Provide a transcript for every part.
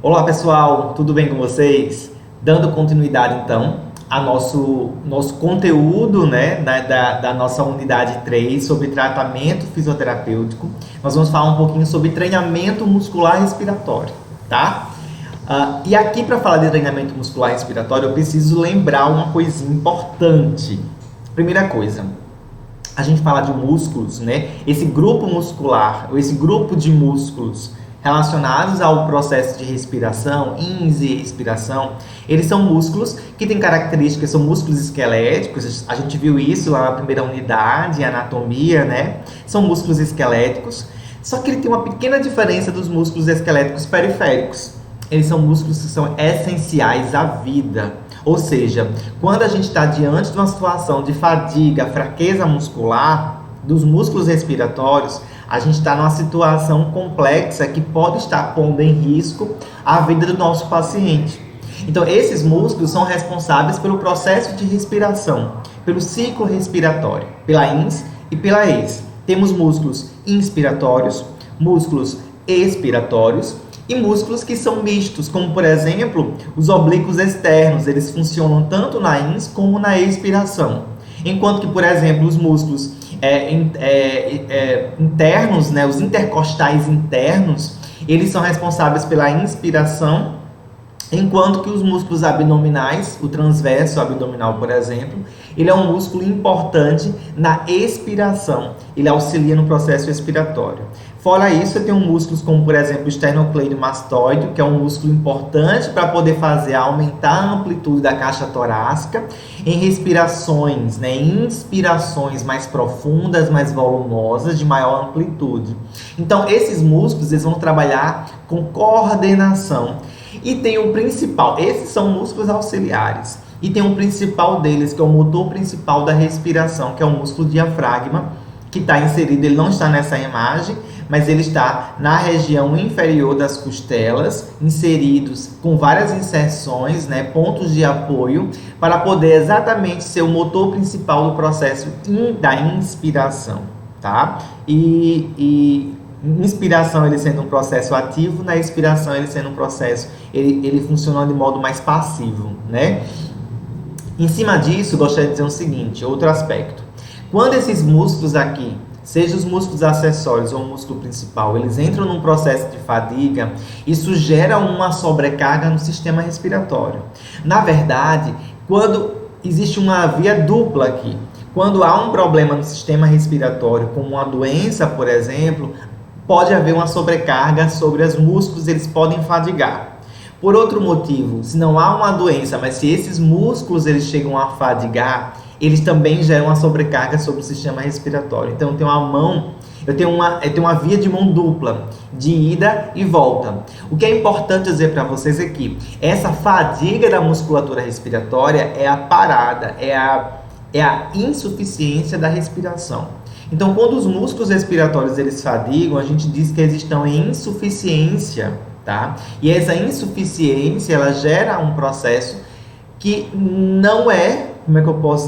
Olá pessoal, tudo bem com vocês? Dando continuidade então a nosso conteúdo, né, da nossa unidade 3 sobre tratamento fisioterapêutico, nós vamos falar um pouquinho sobre treinamento muscular respiratório, tá? E aqui para falar de treinamento muscular respiratório eu preciso lembrar uma coisinha importante. Primeira coisa, a gente fala de músculos, né? Esse grupo muscular, ou esse grupo de músculos relacionados ao processo de respiração, ins e expiração, eles são músculos que têm características, são músculos esqueléticos, a gente viu isso lá na primeira unidade, anatomia, né? São músculos esqueléticos, só que ele tem uma pequena diferença dos músculos esqueléticos periféricos. Eles são músculos que são essenciais à vida. Ou seja, quando a gente está diante de uma situação de fadiga, fraqueza muscular, dos músculos respiratórios, a gente está numa situação complexa que pode estar pondo em risco a vida do nosso paciente. Então, esses músculos são responsáveis pelo processo de respiração, pelo ciclo respiratório, pela ins e pela ex. Temos músculos inspiratórios, músculos expiratórios e músculos que são mistos, como por exemplo, os oblíquos externos, eles funcionam tanto na ins como na expiração. Enquanto que, por exemplo, os músculos internos, né, os intercostais internos, eles são responsáveis pela inspiração, enquanto que os músculos abdominais, o transverso abdominal, por exemplo, ele é um músculo importante na expiração, ele auxilia no processo expiratório. Fora isso, eu tenho músculos como, por exemplo, o esternocleidomastoide, que é um músculo importante para poder aumentar a amplitude da caixa torácica em respirações, né, em inspirações mais profundas, mais volumosas, de maior amplitude. Então, esses músculos eles vão trabalhar com coordenação. E tem o principal, esses são músculos auxiliares. E tem o principal deles, que é o motor principal da respiração, que é o músculo diafragma, que está inserido, ele não está nessa imagem, mas ele está na região inferior das costelas, inseridos com várias inserções, né, pontos de apoio, para poder exatamente ser o motor principal do processo da inspiração, tá? Inspiração ele sendo um processo ativo, na expiração ele sendo um processo, ele funcionando de modo mais passivo, né? Em cima disso, gostaria de dizer o seguinte, outro aspecto. Quando esses músculos aqui, seja os músculos acessórios ou o músculo principal, eles entram num processo de fadiga, isso gera uma sobrecarga no sistema respiratório. Na verdade, quando existe uma via dupla aqui, quando há um problema no sistema respiratório, como uma doença, por exemplo, pode haver uma sobrecarga sobre os músculos, eles podem fadigar. Por outro motivo, se não há uma doença, mas se esses músculos eles chegam a fadigar, eles também geram uma sobrecarga sobre o sistema respiratório. Então, eu tenho uma via de mão dupla, de ida e volta. O que é importante dizer para vocês é que essa fadiga da musculatura respiratória é a parada, é a insuficiência da respiração. Então, quando os músculos respiratórios eles fadigam, a gente diz que eles estão em insuficiência, tá? E essa insuficiência, ela gera um processo que não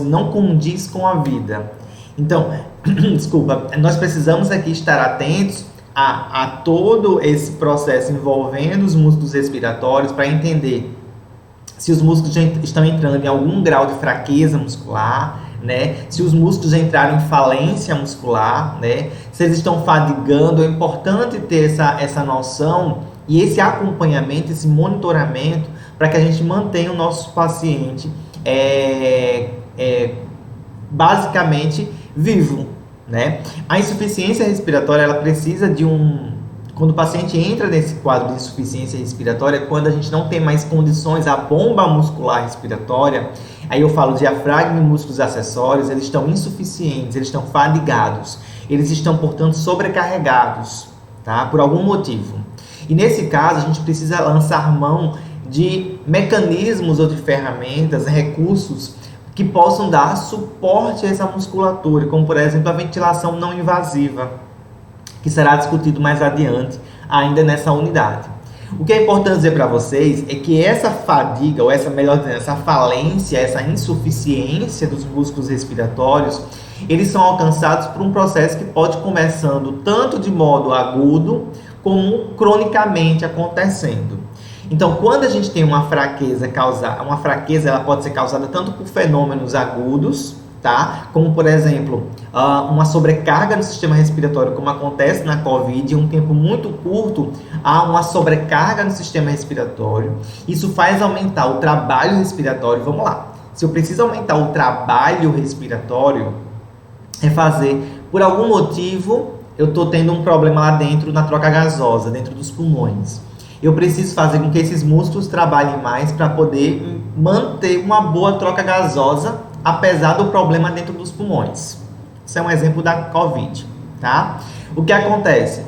não condiz com a vida. Então, desculpa, nós precisamos aqui estar atentos a todo esse processo envolvendo os músculos respiratórios para entender se os músculos já estão entrando em algum grau de fraqueza muscular, né? Se os músculos já entraram em falência muscular, né? Se eles estão fadigando, é importante ter essa noção e esse acompanhamento, esse monitoramento, para que a gente mantenha o nosso paciente basicamente vivo, né? A insuficiência respiratória, ela precisa de quando o paciente entra nesse quadro de insuficiência respiratória, quando a gente não tem mais condições, a bomba muscular respiratória, aí eu falo diafragma e músculos acessórios, eles estão insuficientes, eles estão fadigados, eles estão, portanto, sobrecarregados, tá? Por algum motivo. E nesse caso, a gente precisa lançar mão de mecanismos ou de ferramentas, recursos que possam dar suporte a essa musculatura, como por exemplo a ventilação não invasiva, que será discutido mais adiante, ainda nessa unidade. O que é importante dizer para vocês é que essa fadiga, ou melhor dizendo, essa falência, essa insuficiência dos músculos respiratórios, eles são alcançados por um processo que pode começando tanto de modo agudo, como cronicamente acontecendo. Então, quando a gente tem uma fraqueza, ela pode ser causada tanto por fenômenos agudos, tá? Como, por exemplo, uma sobrecarga no sistema respiratório, como acontece na COVID, em um tempo muito curto, há uma sobrecarga no sistema respiratório. Isso faz aumentar o trabalho respiratório. Vamos lá. Se eu preciso aumentar o trabalho respiratório, por algum motivo, eu estou tendo um problema lá dentro, na troca gasosa, dentro dos pulmões. Eu preciso fazer com que esses músculos trabalhem mais para poder manter uma boa troca gasosa, apesar do problema dentro dos pulmões. Isso é um exemplo da COVID, tá? O que acontece?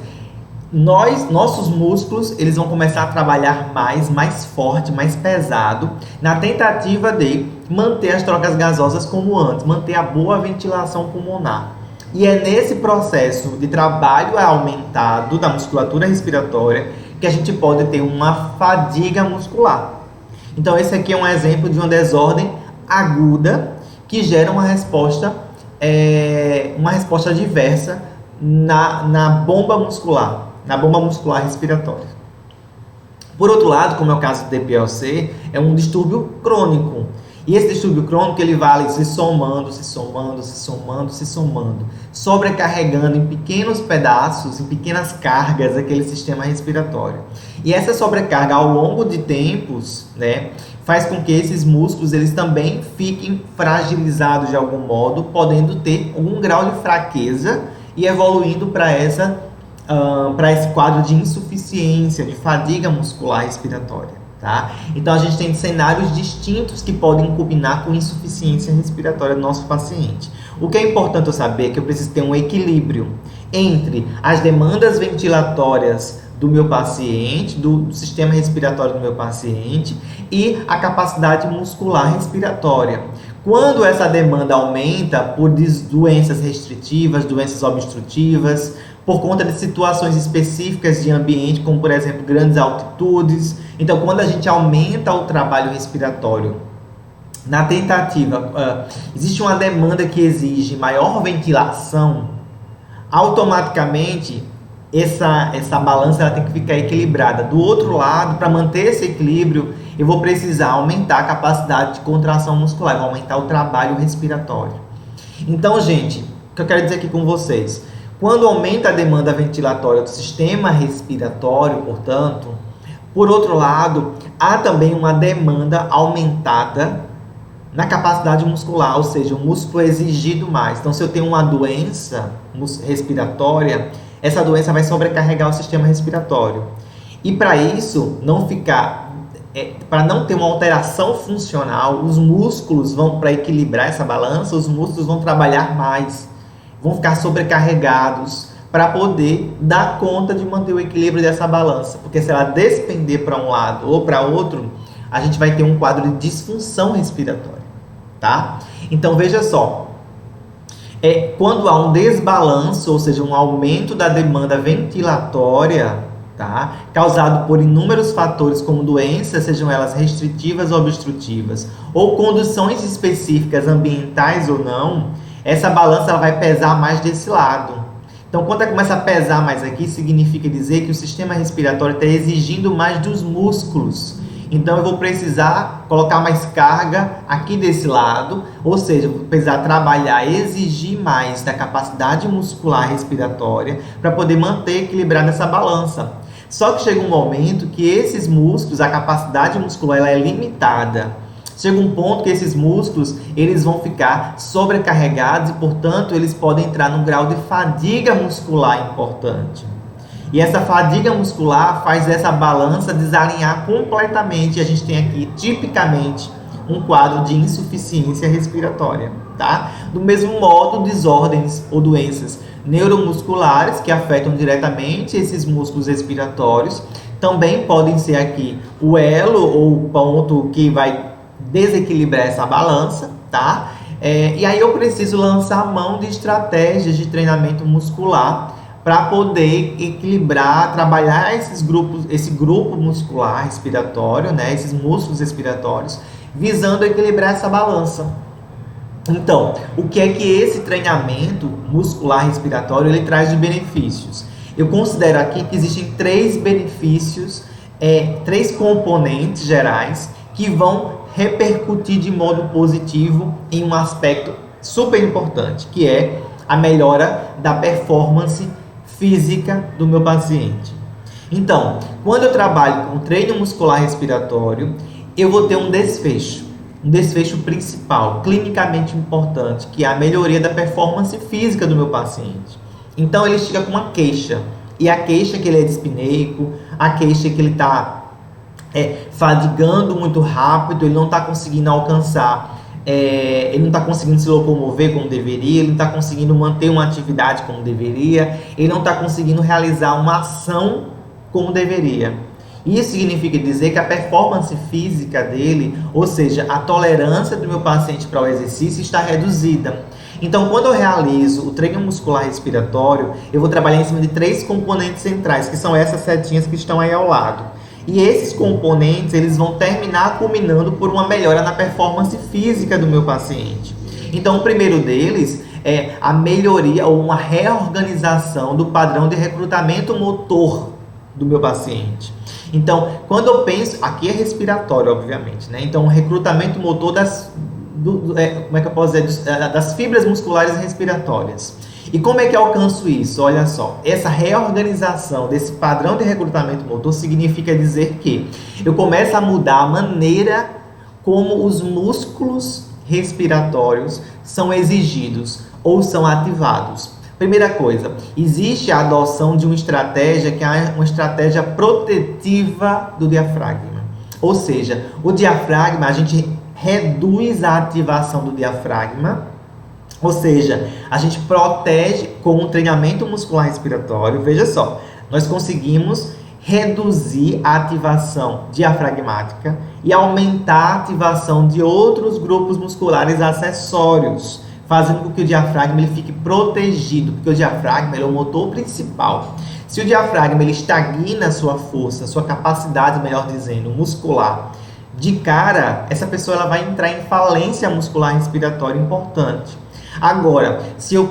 Nossos músculos, eles vão começar a trabalhar mais forte, mais pesado, na tentativa de manter as trocas gasosas como antes, manter a boa ventilação pulmonar. E é nesse processo de trabalho aumentado da musculatura respiratória que a gente pode ter uma fadiga muscular. Então, esse aqui é um exemplo de uma desordem aguda que gera uma resposta diversa na bomba muscular respiratória. Por outro lado, como é o caso do DPLC, é um distúrbio crônico. E esse distúrbio crônico, ele vai ali se somando, sobrecarregando em pequenos pedaços, em pequenas cargas, aquele sistema respiratório. E essa sobrecarga ao longo de tempos, né, faz com que esses músculos, eles também fiquem fragilizados de algum modo, podendo ter algum grau de fraqueza e evoluindo para esse quadro de insuficiência, de fadiga muscular respiratória. Tá? Então, a gente tem cenários distintos que podem combinar com insuficiência respiratória do nosso paciente. O que é importante eu saber é que eu preciso ter um equilíbrio entre as demandas ventilatórias do meu paciente, do sistema respiratório do meu paciente e a capacidade muscular respiratória. Quando essa demanda aumenta por doenças restritivas, doenças obstrutivas, por conta de situações específicas de ambiente, como por exemplo grandes altitudes. Então, quando a gente aumenta o trabalho respiratório, na tentativa, existe uma demanda que exige maior ventilação, automaticamente essa balança ela tem que ficar equilibrada. Do outro lado, para manter esse equilíbrio, eu vou precisar aumentar a capacidade de contração muscular, vou aumentar o trabalho respiratório. Então, gente, o que eu quero dizer aqui com vocês? Quando aumenta a demanda ventilatória do sistema respiratório, portanto, por outro lado, há também uma demanda aumentada na capacidade muscular, ou seja, o músculo é exigido mais. Então, se eu tenho uma doença respiratória, essa doença vai sobrecarregar o sistema respiratório. E para isso, para não ter uma alteração funcional, os músculos para equilibrar essa balança, os músculos vão trabalhar mais, vão ficar sobrecarregados para poder dar conta de manter o equilíbrio dessa balança. Porque se ela despender para um lado ou para outro, a gente vai ter um quadro de disfunção respiratória, tá? Então, veja só, quando há um desbalanço, ou seja, um aumento da demanda ventilatória, tá? Causado por inúmeros fatores como doenças, sejam elas restritivas ou obstrutivas, ou condições específicas ambientais ou não, essa balança ela vai pesar mais desse lado. Então, quando ela começa a pesar mais aqui, significa dizer que o sistema respiratório está exigindo mais dos músculos. Então, eu vou precisar colocar mais carga aqui desse lado, ou seja, vou precisar trabalhar, exigir mais da capacidade muscular respiratória para poder manter equilibrada essa balança. Só que chega um momento que esses músculos, a capacidade muscular ela é limitada. Chega um ponto que esses músculos eles vão ficar sobrecarregados e, portanto, eles podem entrar num grau de fadiga muscular importante. E essa fadiga muscular faz essa balança desalinhar completamente. E a gente tem aqui, tipicamente, um quadro de insuficiência respiratória, tá? Do mesmo modo, desordens ou doenças neuromusculares que afetam diretamente esses músculos respiratórios também podem ser aqui o elo ou o ponto que vai desequilibrar essa balança, tá? E aí eu preciso lançar a mão de estratégias de treinamento muscular para poder equilibrar, trabalhar esse grupo muscular respiratório, né? Esses músculos respiratórios, visando equilibrar essa balança. Então, o que é que esse treinamento muscular respiratório ele traz de benefícios? Eu considero aqui que existem 3 benefícios três componentes gerais que vão repercutir de modo positivo em um aspecto super importante, que é a melhora da performance física do meu paciente. Então, quando eu trabalho com treino muscular respiratório, eu vou ter um desfecho principal, clinicamente importante, que é a melhoria da performance física do meu paciente. Então, ele chega com uma queixa, e a queixa é que ele é dispneico, a queixa é que ele está fadigando muito rápido, ele não está conseguindo alcançar, ele não está conseguindo se locomover como deveria, ele não está conseguindo manter uma atividade como deveria, ele não está conseguindo realizar uma ação como deveria. Isso significa dizer que a performance física dele, ou seja, a tolerância do meu paciente para o exercício está reduzida. Então, quando eu realizo o treino muscular respiratório, eu vou trabalhar em cima de três componentes centrais, que são essas setinhas que estão aí ao lado. E esses componentes, eles vão terminar culminando por uma melhora na performance física do meu paciente. Então, o primeiro deles é a melhoria ou uma reorganização do padrão de recrutamento motor do meu paciente. Então, quando eu penso, aqui é respiratório, obviamente, né? Então, o recrutamento motor como é que eu posso dizer? Das fibras musculares respiratórias. E como é que eu alcanço isso? Olha só, essa reorganização desse padrão de recrutamento motor significa dizer que eu começo a mudar a maneira como os músculos respiratórios são exigidos ou são ativados. Primeira coisa, existe a adoção de uma estratégia que é uma estratégia protetiva do diafragma. Ou seja, o diafragma, a gente reduz a ativação do diafragma, ou seja, a gente protege com um treinamento muscular respiratório. Veja só, nós conseguimos reduzir a ativação diafragmática e aumentar a ativação de outros grupos musculares acessórios, fazendo com que o diafragma ele fique protegido, porque o diafragma ele é o motor principal. Se o diafragma ele estagna a sua força, sua capacidade, melhor dizendo, muscular, de cara, essa pessoa ela vai entrar em falência muscular respiratória importante. Agora, se eu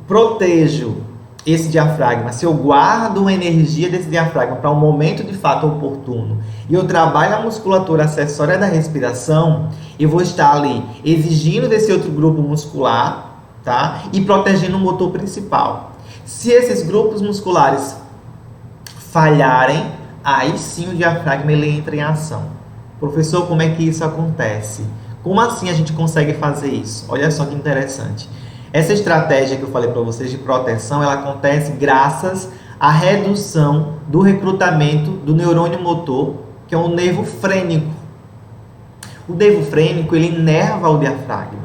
protejo esse diafragma, se eu guardo a energia desse diafragma para um momento de fato oportuno e eu trabalho a musculatura acessória da respiração, eu vou estar ali exigindo desse outro grupo muscular, tá? E protegendo o motor principal. Se esses grupos musculares falharem, aí sim o diafragma ele entra em ação. Professor, como é que isso acontece? Como assim a gente consegue fazer isso? Olha só que interessante. Essa estratégia que eu falei para vocês de proteção, ela acontece graças à redução do recrutamento do neurônio motor, que é o nervo frênico. O nervo frênico, ele inerva o diafragma.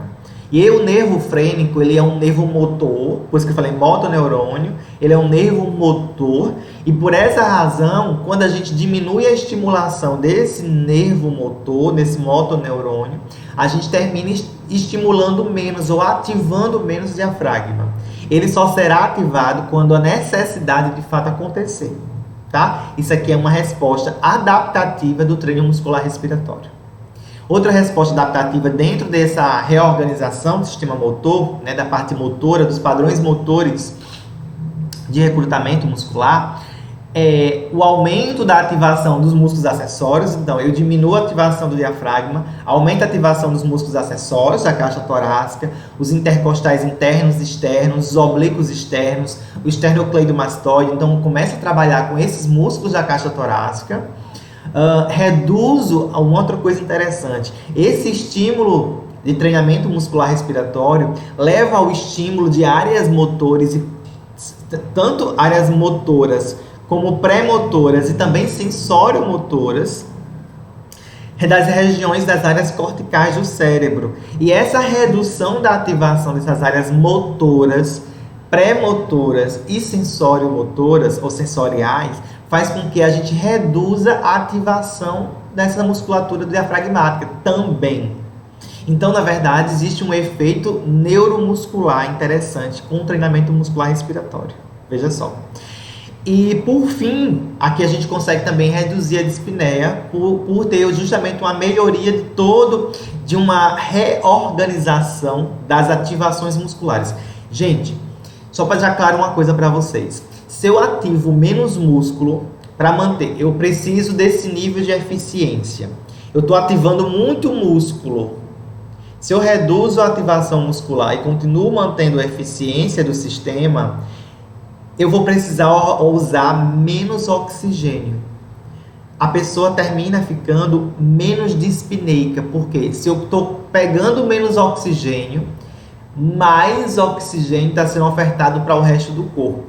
E aí, o nervo frênico, ele é um nervo motor, por isso que eu falei motoneurônio, ele é um nervo motor, e por essa razão, quando a gente diminui a estimulação desse nervo motor, desse motoneurônio, a gente termina estimulando menos ou ativando menos o diafragma. Ele só será ativado quando a necessidade de fato acontecer, tá? Isso aqui é uma resposta adaptativa do treino muscular respiratório. Outra resposta adaptativa dentro dessa reorganização do sistema motor, né, da parte motora, dos padrões motores de recrutamento muscular, é o aumento da ativação dos músculos acessórios. Então, eu diminuo a ativação do diafragma, aumento a ativação dos músculos acessórios da caixa torácica, os intercostais internos e externos, os oblíquos externos, o esternocleidomastoide. Então, começo a trabalhar com esses músculos da caixa torácica. Reduzo uma outra coisa interessante. Esse estímulo de treinamento muscular respiratório leva ao estímulo de áreas motores, tanto áreas motoras como pré-motoras e também sensório-motoras, das regiões das áreas corticais do cérebro. E essa redução da ativação dessas áreas motoras, pré-motoras e sensório-motoras ou sensoriais faz com que a gente reduza a ativação dessa musculatura diafragmática também. Então, na verdade, existe um efeito neuromuscular interessante com o treinamento muscular respiratório. Veja só. E, por fim, aqui a gente consegue também reduzir a dispneia por ter justamente uma melhoria de uma reorganização das ativações musculares. Gente, só para deixar claro uma coisa para vocês. Se eu ativo menos músculo, para manter, eu preciso desse nível de eficiência. Eu estou ativando muito o músculo. Se eu reduzo a ativação muscular e continuo mantendo a eficiência do sistema, eu vou precisar usar menos oxigênio. A pessoa termina ficando menos dispneica, porque se eu estou pegando menos oxigênio, mais oxigênio está sendo ofertado para o resto do corpo.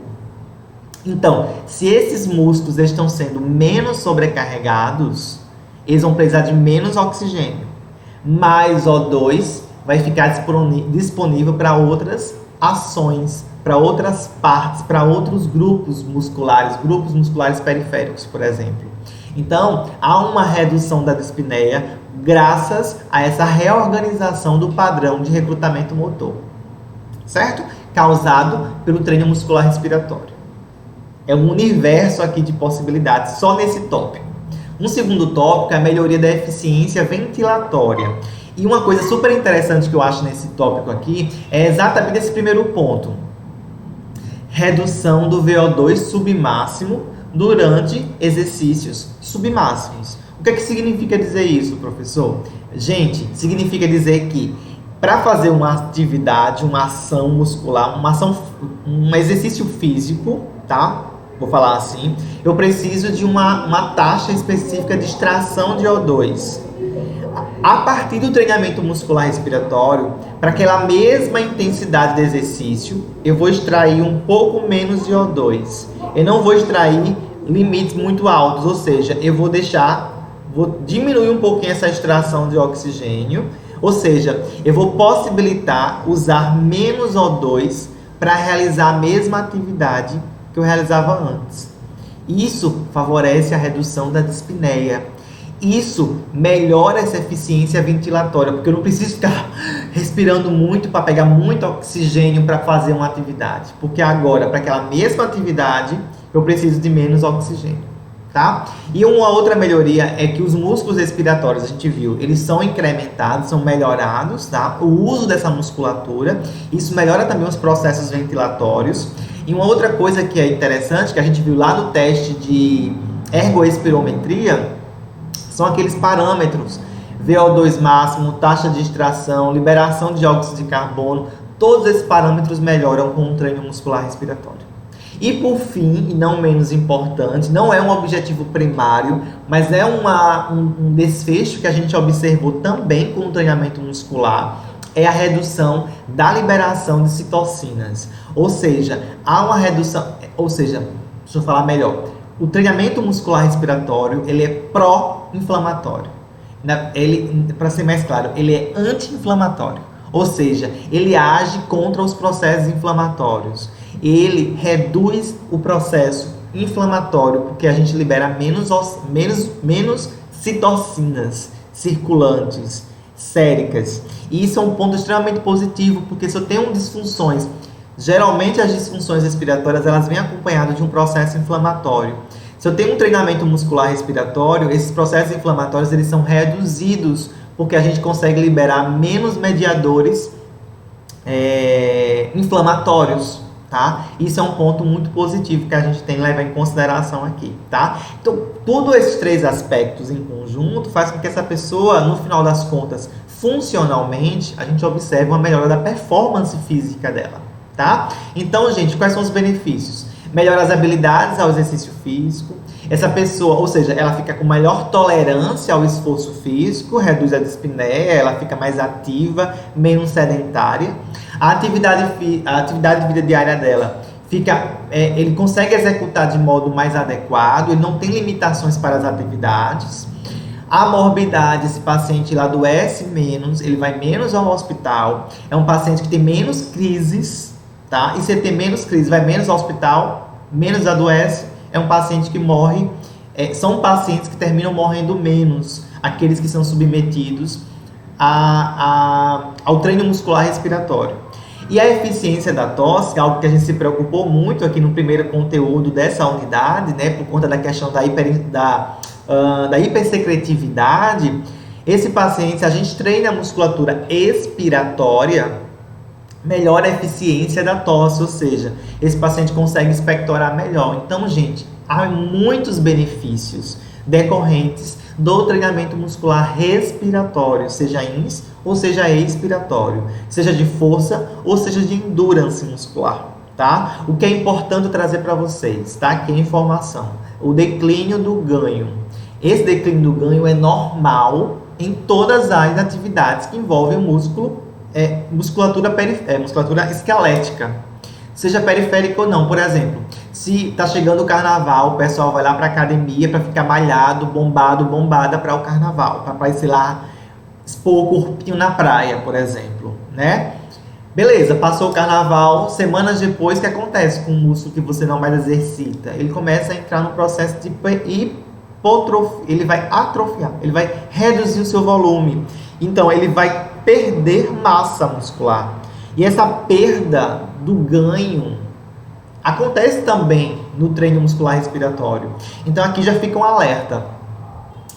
Então, se esses músculos estão sendo menos sobrecarregados, eles vão precisar de menos oxigênio. Mais O2 vai ficar disponível para outras ações, para outras partes, para outros grupos musculares periféricos, por exemplo. Então, há uma redução da dispneia graças a essa reorganização do padrão de recrutamento motor, certo? Causado pelo treino muscular respiratório. É um universo aqui de possibilidades só nesse tópico. Um segundo tópico é a melhoria da eficiência ventilatória. E uma coisa super interessante que eu acho nesse tópico aqui é exatamente esse primeiro ponto. Redução do VO2 submáximo durante exercícios submáximos. O que é que significa dizer isso, professor? Gente, significa dizer que para fazer uma atividade, uma ação muscular, um exercício físico, tá? Vou falar assim, eu preciso de uma taxa específica de extração de O2. A partir do treinamento muscular respiratório, para aquela mesma intensidade de exercício, eu vou extrair um pouco menos de O2. Eu não vou extrair limites muito altos, ou seja, eu vou diminuir um pouquinho essa extração de oxigênio, ou seja, eu vou possibilitar usar menos O2 para realizar a mesma atividade que eu realizava antes. Isso favorece a redução da dispneia. Isso melhora essa eficiência ventilatória, porque eu não preciso ficar respirando muito para pegar muito oxigênio para fazer uma atividade. Porque agora, para aquela mesma atividade, eu preciso de menos oxigênio, tá? E uma outra melhoria é que os músculos respiratórios, a gente viu, eles são incrementados, são melhorados, tá? O uso dessa musculatura, isso melhora também os processos ventilatórios. E uma outra coisa que é interessante, que a gente viu lá no teste de ergoespirometria, são aqueles parâmetros, VO2 máximo, taxa de extração, liberação de dióxido de carbono, todos esses parâmetros melhoram com o treino muscular respiratório. E por fim, e não menos importante, não é um objetivo primário, mas é um desfecho que a gente observou também com o treinamento muscular, é a redução da liberação de citocinas. Ou seja, há uma redução, deixa eu falar melhor. O treinamento muscular respiratório, ele é pró-inflamatório. Para ser mais claro, ele é anti-inflamatório. Ou seja, ele age contra os processos inflamatórios. Ele reduz o processo inflamatório, porque a gente libera menos citocinas circulantes, séricas. E isso é um ponto extremamente positivo, porque se eu tenho disfunções, geralmente as disfunções respiratórias, elas vêm acompanhadas de um processo inflamatório. Se eu tenho um treinamento muscular respiratório, esses processos inflamatórios, eles são reduzidos, porque a gente consegue liberar menos mediadores inflamatórios, tá? Isso é um ponto muito positivo que a gente tem que levar em consideração aqui, tá? Então, todos esses três aspectos em conjunto faz com que essa pessoa, no final das contas, funcionalmente, a gente observe uma melhora da performance física dela, tá? Então, gente, quais são os benefícios? Melhora as habilidades ao exercício físico. Essa pessoa, ou seja, ela fica com maior tolerância ao esforço físico, reduz a dispneia, ela fica mais ativa, menos sedentária. A atividade de vida diária dela ele consegue executar de modo mais adequado, ele não tem limitações para as atividades. A morbidade, esse paciente ele adoece menos, ele vai menos ao hospital, é um paciente que tem menos crises, tá? E se ele tem menos crises, vai menos ao hospital, menos adoece, é um paciente que morre, são pacientes que terminam morrendo menos, aqueles que são submetidos ao treino muscular respiratório. E a eficiência da tosse, algo que a gente se preocupou muito aqui no primeiro conteúdo dessa unidade, né, por conta da questão da hipersecretividade, esse paciente, se a gente treina a musculatura expiratória, melhora a eficiência da tosse, ou seja, esse paciente consegue expectorar melhor. Então, gente, há muitos benefícios decorrentes do treinamento muscular respiratório, seja ins ou seja expiratório, seja de força ou seja de endurance muscular, tá? O que é importante trazer para vocês, tá? Aqui é informação. O declínio do ganho. Esse declínio do ganho é normal em todas as atividades que envolvem o músculo, musculatura esquelética, seja periférica ou não. Por exemplo, se está chegando o carnaval, o pessoal vai lá para a academia para ficar malhado, bombada para o carnaval, para ir lá expor o corpinho na praia, por exemplo, né? Beleza, passou o carnaval, semanas depois, o que acontece com o músculo que você não mais exercita? Ele começa a entrar no processo de hipotrofia, ele vai atrofiar, ele vai reduzir o seu volume. Então, ele vai perder massa muscular. E essa perda do ganho acontece também no treino muscular respiratório. Então, aqui já fica um alerta.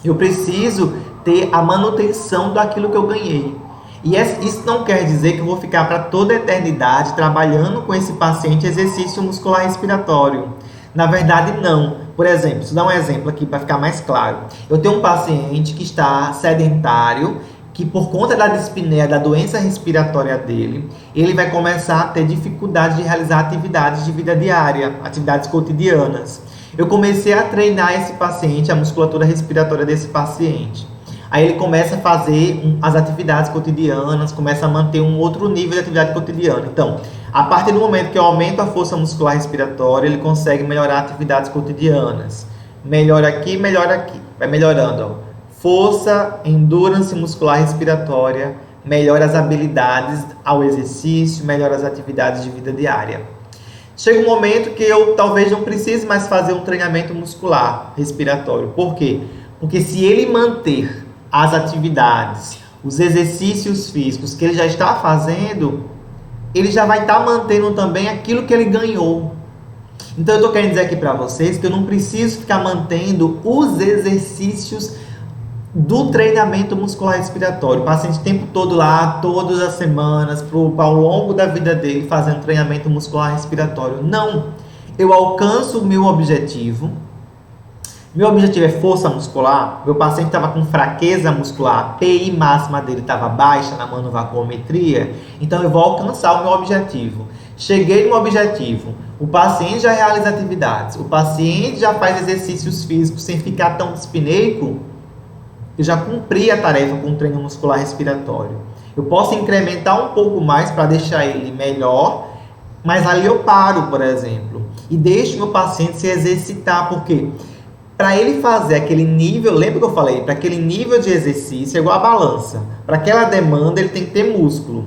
Eu preciso ter a manutenção daquilo que eu ganhei. E isso não quer dizer que eu vou ficar para toda a eternidade trabalhando com esse paciente exercício muscular respiratório. Na verdade, não. Por exemplo, deixa eu dar um exemplo aqui para ficar mais claro. Eu tenho um paciente que está sedentário, que por conta da dispneia, da doença respiratória dele, ele vai começar a ter dificuldade de realizar atividades de vida diária, atividades cotidianas. Eu comecei a treinar esse paciente, a musculatura respiratória desse paciente. Aí ele começa a fazer as atividades cotidianas, começa a manter um outro nível de atividade cotidiana. Então, a partir do momento que eu aumento a força muscular respiratória, ele consegue melhorar atividades cotidianas. Melhora aqui, vai melhorando, ó. Força, endurance muscular respiratória, melhora as habilidades ao exercício, melhora as atividades de vida diária. Chega um momento que eu talvez não precise mais fazer um treinamento muscular respiratório. Por quê? Porque se ele manter as atividades, os exercícios físicos que ele já está fazendo, ele já vai estar mantendo também aquilo que ele ganhou. Então eu estou querendo dizer aqui para vocês que eu não preciso ficar mantendo os exercícios do treinamento muscular respiratório. O paciente o tempo todo lá, todas as semanas, ao longo da vida dele, fazendo treinamento muscular respiratório. Não. Eu alcanço o meu objetivo. Meu objetivo é força muscular. Meu paciente estava com fraqueza muscular, a PI máxima dele estava baixa na manovacuometria. Então eu vou alcançar o meu objetivo. Cheguei no objetivo. O paciente já realiza atividades. O paciente já faz exercícios físicos sem ficar tão dispneico. Eu já cumpri a tarefa com o treino muscular respiratório. Eu posso incrementar um pouco mais para deixar ele melhor, mas ali eu paro, por exemplo, e deixo meu paciente se exercitar, porque para ele fazer aquele nível, lembra que eu falei? Para aquele nível de exercício é igual a balança. Para aquela demanda ele tem que ter músculo.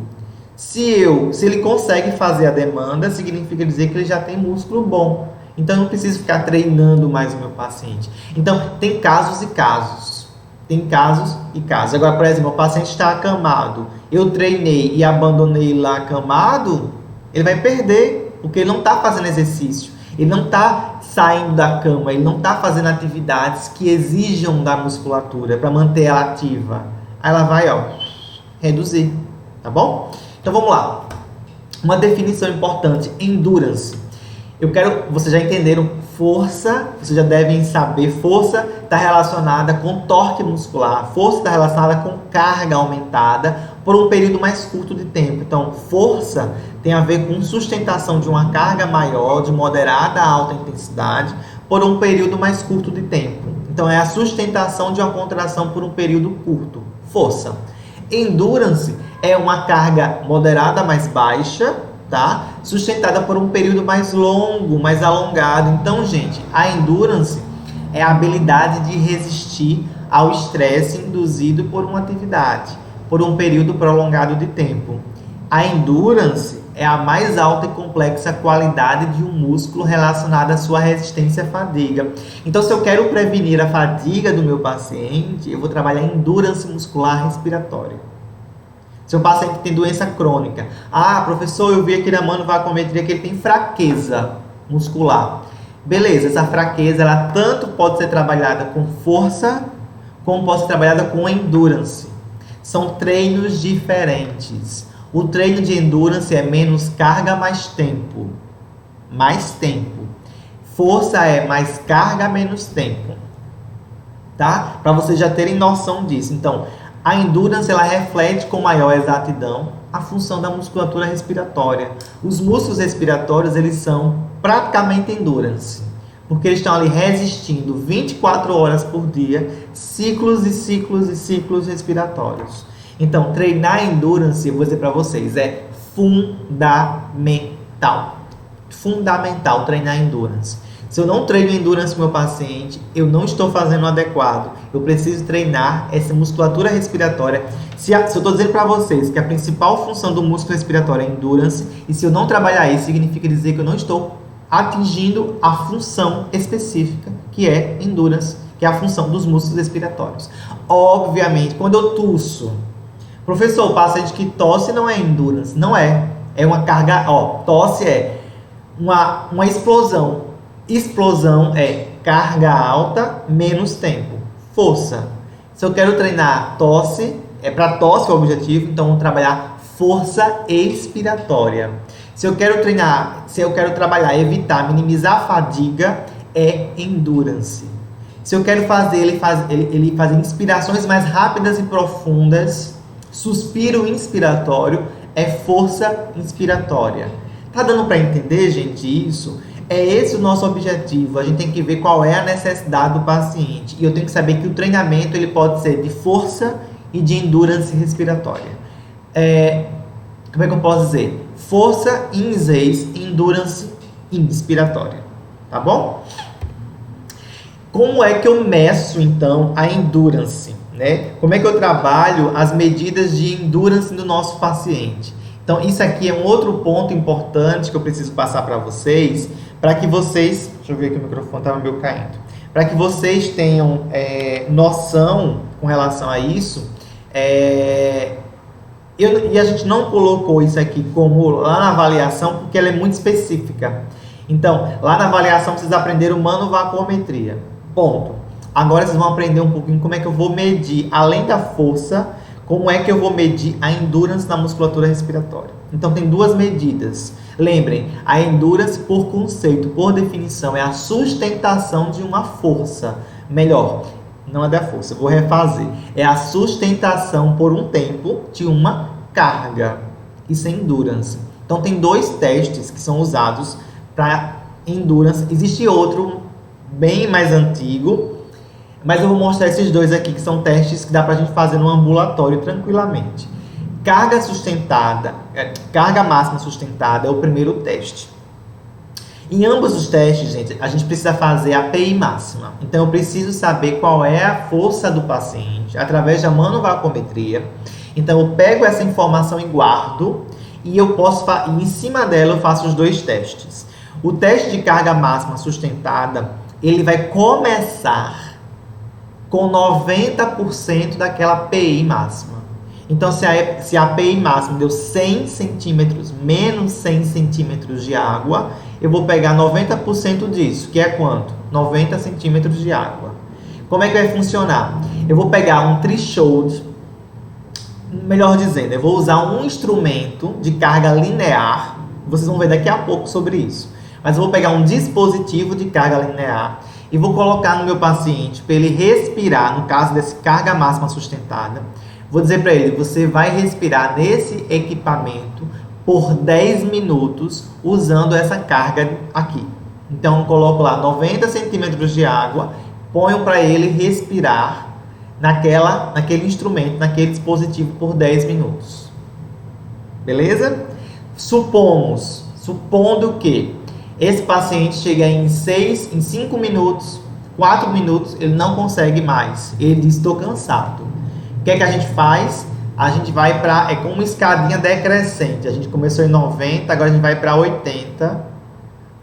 Se ele consegue fazer a demanda, significa dizer que ele já tem músculo bom. Então eu não preciso ficar treinando mais o meu paciente. Então tem casos e casos. Tem casos e casos. Agora, por exemplo, o paciente está acamado, eu treinei e abandonei lá acamado, ele vai perder, porque ele não está fazendo exercício, ele não está saindo da cama, ele não está fazendo atividades que exijam da musculatura para manter ela ativa. Aí ela vai, reduzir, tá bom? Então vamos lá. Uma definição importante: endurance. Vocês já entenderam, força, vocês já devem saber, força está relacionada com torque muscular, força está relacionada com carga aumentada por um período mais curto de tempo. Então, força tem a ver com sustentação de uma carga maior, de moderada a alta intensidade, por um período mais curto de tempo. Então, é a sustentação de uma contração por um período curto. Força. Endurance é uma carga moderada mais baixa, tá? Sustentada por um período mais longo, mais alongado. Então, gente, a endurance é a habilidade de resistir ao estresse induzido por uma atividade, por um período prolongado de tempo. A endurance é a mais alta e complexa qualidade de um músculo relacionada à sua resistência à fadiga. Então, se eu quero prevenir a fadiga do meu paciente, eu vou trabalhar endurance muscular respiratória. Se o paciente tem doença crônica, professor, eu vi aqui na manovacuometria que ele tem fraqueza muscular. Beleza, essa fraqueza, ela tanto pode ser trabalhada com força, como pode ser trabalhada com endurance. São treinos diferentes. O treino de endurance é menos carga, mais tempo. Mais tempo. Força é mais carga menos tempo, tá? Para vocês já terem noção disso. Então, a endurance ela reflete com maior exatidão a função da musculatura respiratória. Os músculos respiratórios eles são praticamente endurance, porque eles estão ali resistindo 24 horas por dia, ciclos e ciclos e ciclos respiratórios. Então, treinar endurance, eu vou dizer para vocês, é fundamental. Fundamental treinar endurance. Se eu não treino endurance com meu paciente, eu não estou fazendo o adequado. Eu preciso treinar essa musculatura respiratória. Se eu estou dizendo para vocês que a principal função do músculo respiratório é endurance, e se eu não trabalhar isso, significa dizer que eu não estou atingindo a função específica, que é endurance, que é a função dos músculos respiratórios. Obviamente, quando eu tuço, professor, o paciente que tosse não é endurance. Não é. É uma carga, tosse é uma explosão. Explosão é carga alta menos tempo. Força. Se eu quero treinar tosse, é para tosse o objetivo, então vou trabalhar força expiratória. Se eu quero trabalhar, evitar, minimizar a fadiga, é endurance. Se eu quero fazer ele fazer inspirações mais rápidas e profundas, suspiro inspiratório, é força inspiratória. Tá dando para entender, gente, isso? É esse o nosso objetivo. A gente tem que ver qual é a necessidade do paciente. E eu tenho que saber que o treinamento ele pode ser de força e de endurance respiratória. Como é que eu posso dizer? Força in exercise, endurance inspiratória. Tá bom? Como é que eu meço, então, a endurance? Né? Como é que eu trabalho as medidas de endurance do nosso paciente? Então, isso aqui é um outro ponto importante que eu preciso passar para vocês, para que vocês... Deixa eu ver aqui, o microfone estava meio caindo. Para que vocês tenham noção com relação a isso. E a gente não colocou isso aqui como lá na avaliação, porque ela é muito específica. Então, lá na avaliação, vocês aprenderam manovacuometria. Ponto. Agora vocês vão aprender um pouquinho como é que eu vou medir, além da força, como é que eu vou medir a endurance na musculatura respiratória. Então, tem duas medidas. Lembrem, a endurance, por conceito, por definição, é a sustentação de uma força. Melhor, não é da força, vou refazer. É a sustentação por um tempo de uma carga. Isso é endurance. Então, tem dois testes que são usados para endurance. Existe outro bem mais antigo, mas eu vou mostrar esses dois aqui, que são testes que dá para a gente fazer no ambulatório tranquilamente. Carga máxima sustentada é o primeiro teste. Em ambos os testes, gente, a gente precisa fazer a PI máxima. Então, eu preciso saber qual é a força do paciente através da manovacuometria. Então, eu pego essa informação e guardo, e eu posso, em cima dela, eu faço os dois testes. O teste de carga máxima sustentada, ele vai começar com 90% daquela PI máxima. Então, se a PI máxima deu 100 centímetros, menos 100 centímetros de água, eu vou pegar 90% disso, que é quanto? 90 centímetros de água. Como é que vai funcionar? Eu vou pegar um threshold, melhor dizendo, eu vou usar um instrumento de carga linear, vocês vão ver daqui a pouco sobre isso, mas eu vou pegar um dispositivo de carga linear e vou colocar no meu paciente para ele respirar, no caso dessa carga máxima sustentada. Vou dizer para ele, você vai respirar nesse equipamento por 10 minutos usando essa carga aqui. Então, eu coloco lá 90 centímetros de água, ponho para ele respirar naquele instrumento, naquele dispositivo por 10 minutos. Beleza? Supondo que esse paciente chega em 5 minutos, 4 minutos, ele não consegue mais. Ele diz, estou cansado. O que é que a gente faz? A gente vai para... É como uma escadinha decrescente. A gente começou em 90, agora a gente vai para 80.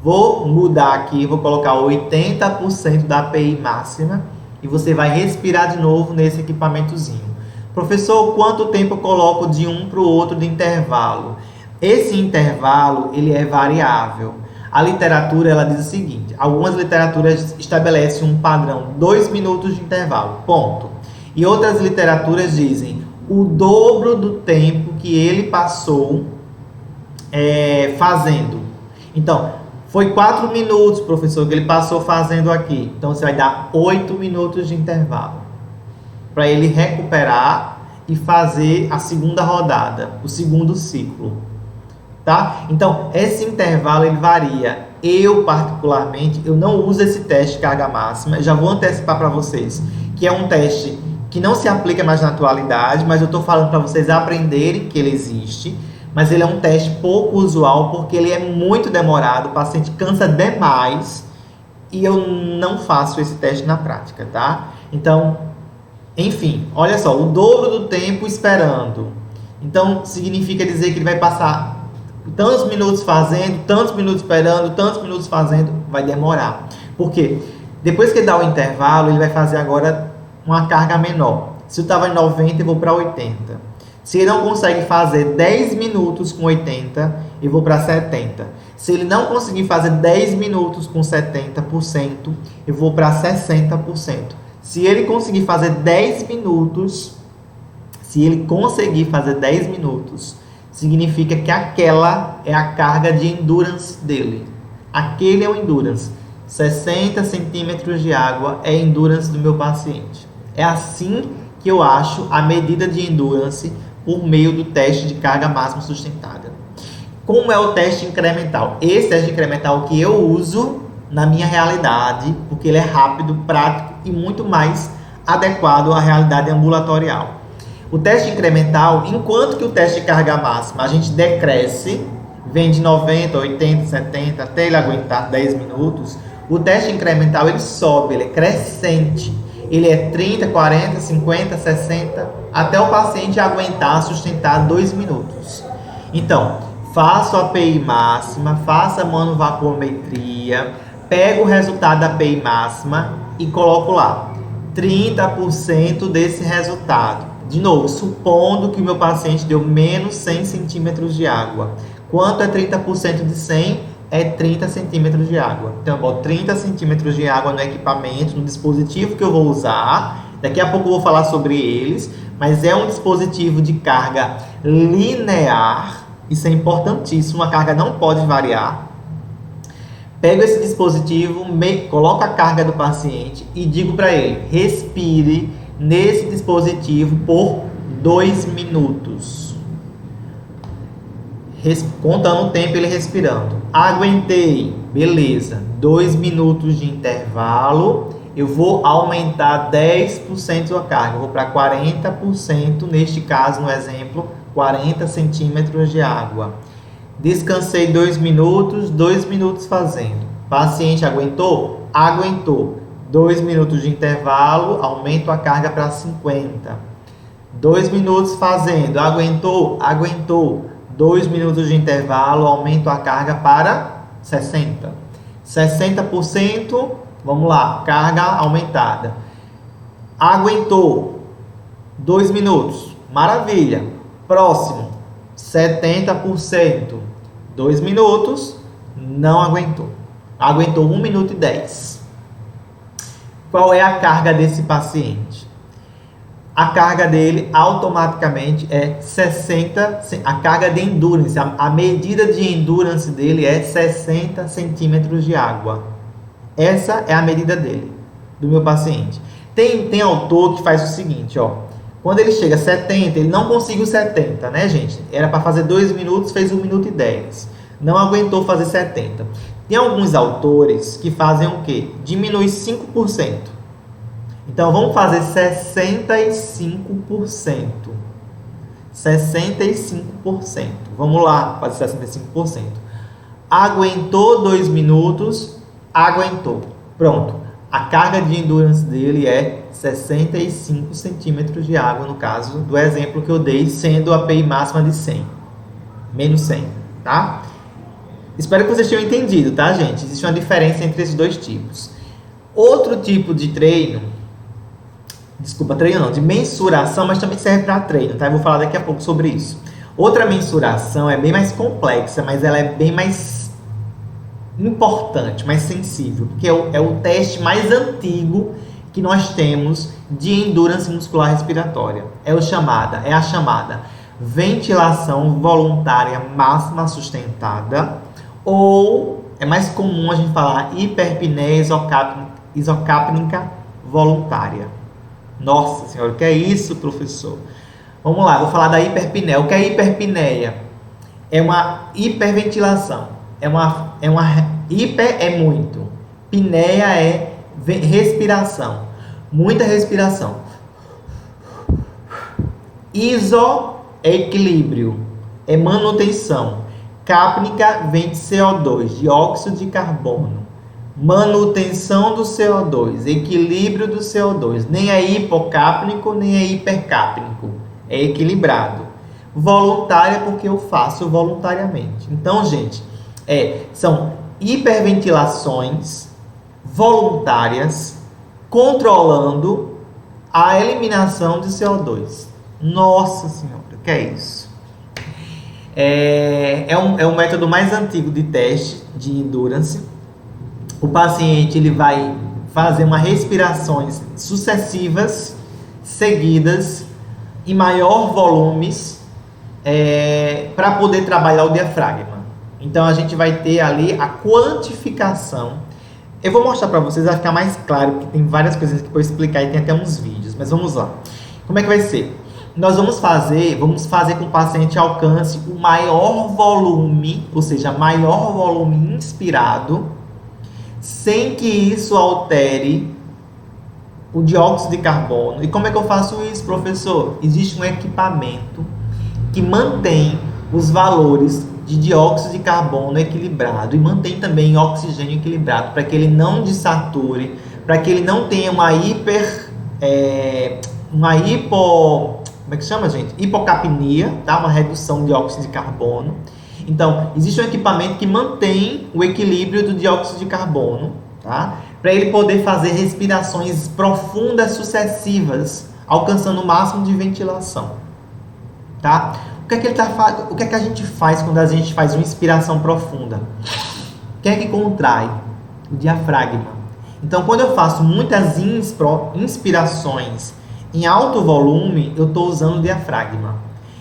Vou mudar aqui, vou colocar 80% da API máxima. E você vai respirar de novo nesse equipamentozinho. Professor, quanto tempo eu coloco de um para o outro de intervalo? Esse intervalo, ele é variável. A literatura, ela diz o seguinte, algumas literaturas estabelecem um padrão, 2 minutos de intervalo, ponto. E outras literaturas dizem o dobro do tempo que ele passou fazendo. Então, Foi 4 minutos, professor, que ele passou fazendo aqui. Então, você vai dar 8 minutos de intervalo para ele recuperar e fazer a segunda rodada, o segundo ciclo. Tá? Então, esse intervalo ele varia. Eu, particularmente, eu não uso esse teste de carga máxima. Já vou antecipar para vocês que é um teste que não se aplica mais na atualidade, mas eu estou falando para vocês aprenderem que ele existe. Mas ele é um teste pouco usual porque ele é muito demorado, o paciente cansa demais e eu não faço esse teste na prática, tá? Então, enfim, olha só, o dobro do tempo esperando. Então, significa dizer que ele vai passar tantos minutos fazendo, tantos minutos esperando, tantos minutos fazendo, vai demorar. Por quê? Depois que ele dá o intervalo, ele vai fazer agora uma carga menor. Se eu estava em 90, eu vou para 80. Se ele não consegue fazer 10 minutos com 80, eu vou para 70. Se ele não conseguir fazer 10 minutos com 70%, eu vou para 60%. Se ele conseguir fazer 10 minutos, significa que aquela é a carga de endurance dele. Aquele é o endurance. 60 centímetros de água é endurance do meu paciente. É assim que eu acho a medida de endurance por meio do teste de carga máxima sustentada. Como é o teste incremental? Esse teste incremental que eu uso na minha realidade, porque ele é rápido, prático e muito mais adequado à realidade ambulatorial. O teste incremental, enquanto que o teste de carga máxima a gente decresce, vem de 90, 80, 70, até ele aguentar 10 minutos, o teste incremental ele sobe, ele é crescente. Ele é 30, 40, 50, 60, até o paciente aguentar, sustentar 2 minutos. Então, faço a PI máxima, faço a manovaporometria, pego o resultado da PI máxima e coloco lá 30% desse resultado. De novo, supondo que o meu paciente deu menos 100 centímetros de água. Quanto é 30% de 100? É 30 centímetros de água. Então, eu boto 30 centímetros de água no equipamento, no dispositivo que eu vou usar. Daqui a pouco eu vou falar sobre eles, mas é um dispositivo de carga linear. Isso é importantíssimo, a carga não pode variar. Pego esse dispositivo, coloco a carga do paciente e digo para ele, respire nesse dispositivo por 2 minutos. Contando o tempo ele respirando. Aguentei, beleza. 2 minutos de intervalo. Eu vou aumentar 10% a carga. Eu vou para 40%, neste caso, no exemplo, 40 centímetros de água. Descansei 2 minutos, 2 minutos fazendo. Paciente aguentou? Aguentou. 2 minutos de intervalo, aumento a carga para 50. 2 minutos fazendo. Aguentou? Aguentou. 2 minutos de intervalo, aumento a carga para 60. 60%, vamos lá, carga aumentada. Aguentou 2 minutos, maravilha. Próximo, 70%, 2 minutos, não aguentou. Aguentou 1 minuto e 10. Qual é a carga desse paciente? A carga dele automaticamente é 60, a carga de endurance, a medida de endurance dele é 60 centímetros de água. Essa é a medida dele, do meu paciente. Tem autor que faz o seguinte, ó. Quando ele chega a 70, ele não conseguiu 70, né, gente? Era para fazer 2 minutos, fez 1 minuto e 10. Não aguentou fazer 70. Tem alguns autores que fazem o quê? Diminui 5%. Então, vamos fazer 65%. 65%. Vamos lá, fazer 65%. Aguentou 2 minutos, aguentou. Pronto. A carga de endurance dele é 65 centímetros de água, no caso do exemplo que eu dei, sendo a PI máxima de 100. Menos 100, tá? Espero que vocês tenham entendido, tá, gente? Existe uma diferença entre esses dois tipos. Outro tipo de treino, de mensuração, mas também serve para treino, tá? Eu vou falar daqui a pouco sobre isso. Outra mensuração é bem mais complexa, mas ela é bem mais importante, mais sensível, porque é o teste mais antigo que nós temos de endurance muscular respiratória. É a chamada ventilação voluntária máxima sustentada, ou é mais comum a gente falar hiperpneia isocápnica voluntária. Nossa senhora, o que é isso, professor? Vamos lá, vou falar da hiperpneia. O que é hiperpneia? É uma hiperventilação. Hiper é muito. Pneia é respiração. Muita respiração. Iso é equilíbrio, é manutenção. Cápnica vem de CO2, dióxido de carbono. Manutenção do CO2, equilíbrio do CO2. Nem é hipocápnico, nem é hipercápnico. É equilibrado. Voluntária porque eu faço voluntariamente. Então, gente, são hiperventilações voluntárias controlando a eliminação de CO2. Nossa senhora, o que é isso? É um método mais antigo de teste de endurance. O paciente ele vai fazer uma respirações sucessivas, seguidas, em maior volumes, para poder trabalhar o diafragma. Então, a gente vai ter ali a quantificação. Eu vou mostrar para vocês, vai ficar mais claro, porque tem várias coisas que eu vou explicar e tem até uns vídeos, mas vamos lá. Como é que vai ser? Nós vamos fazer com que o paciente alcance o maior volume, ou seja, maior volume inspirado, sem que isso altere o dióxido de carbono. E como é que eu faço isso, professor? Existe um equipamento que mantém os valores de dióxido de carbono equilibrado e mantém também oxigênio equilibrado, para que ele não desature, para que ele não tenha uma como é que chama, gente? Hipocapnia, tá? Uma redução de dióxido de carbono. Então, existe um equipamento que mantém o equilíbrio do dióxido de carbono, tá? Para ele poder fazer respirações profundas sucessivas, alcançando o máximo de ventilação, tá? O que é que a gente faz quando a gente faz uma inspiração profunda? O que é que contrai? O diafragma. Então, quando eu faço muitas inspirações em alto volume, eu estou usando o diafragma.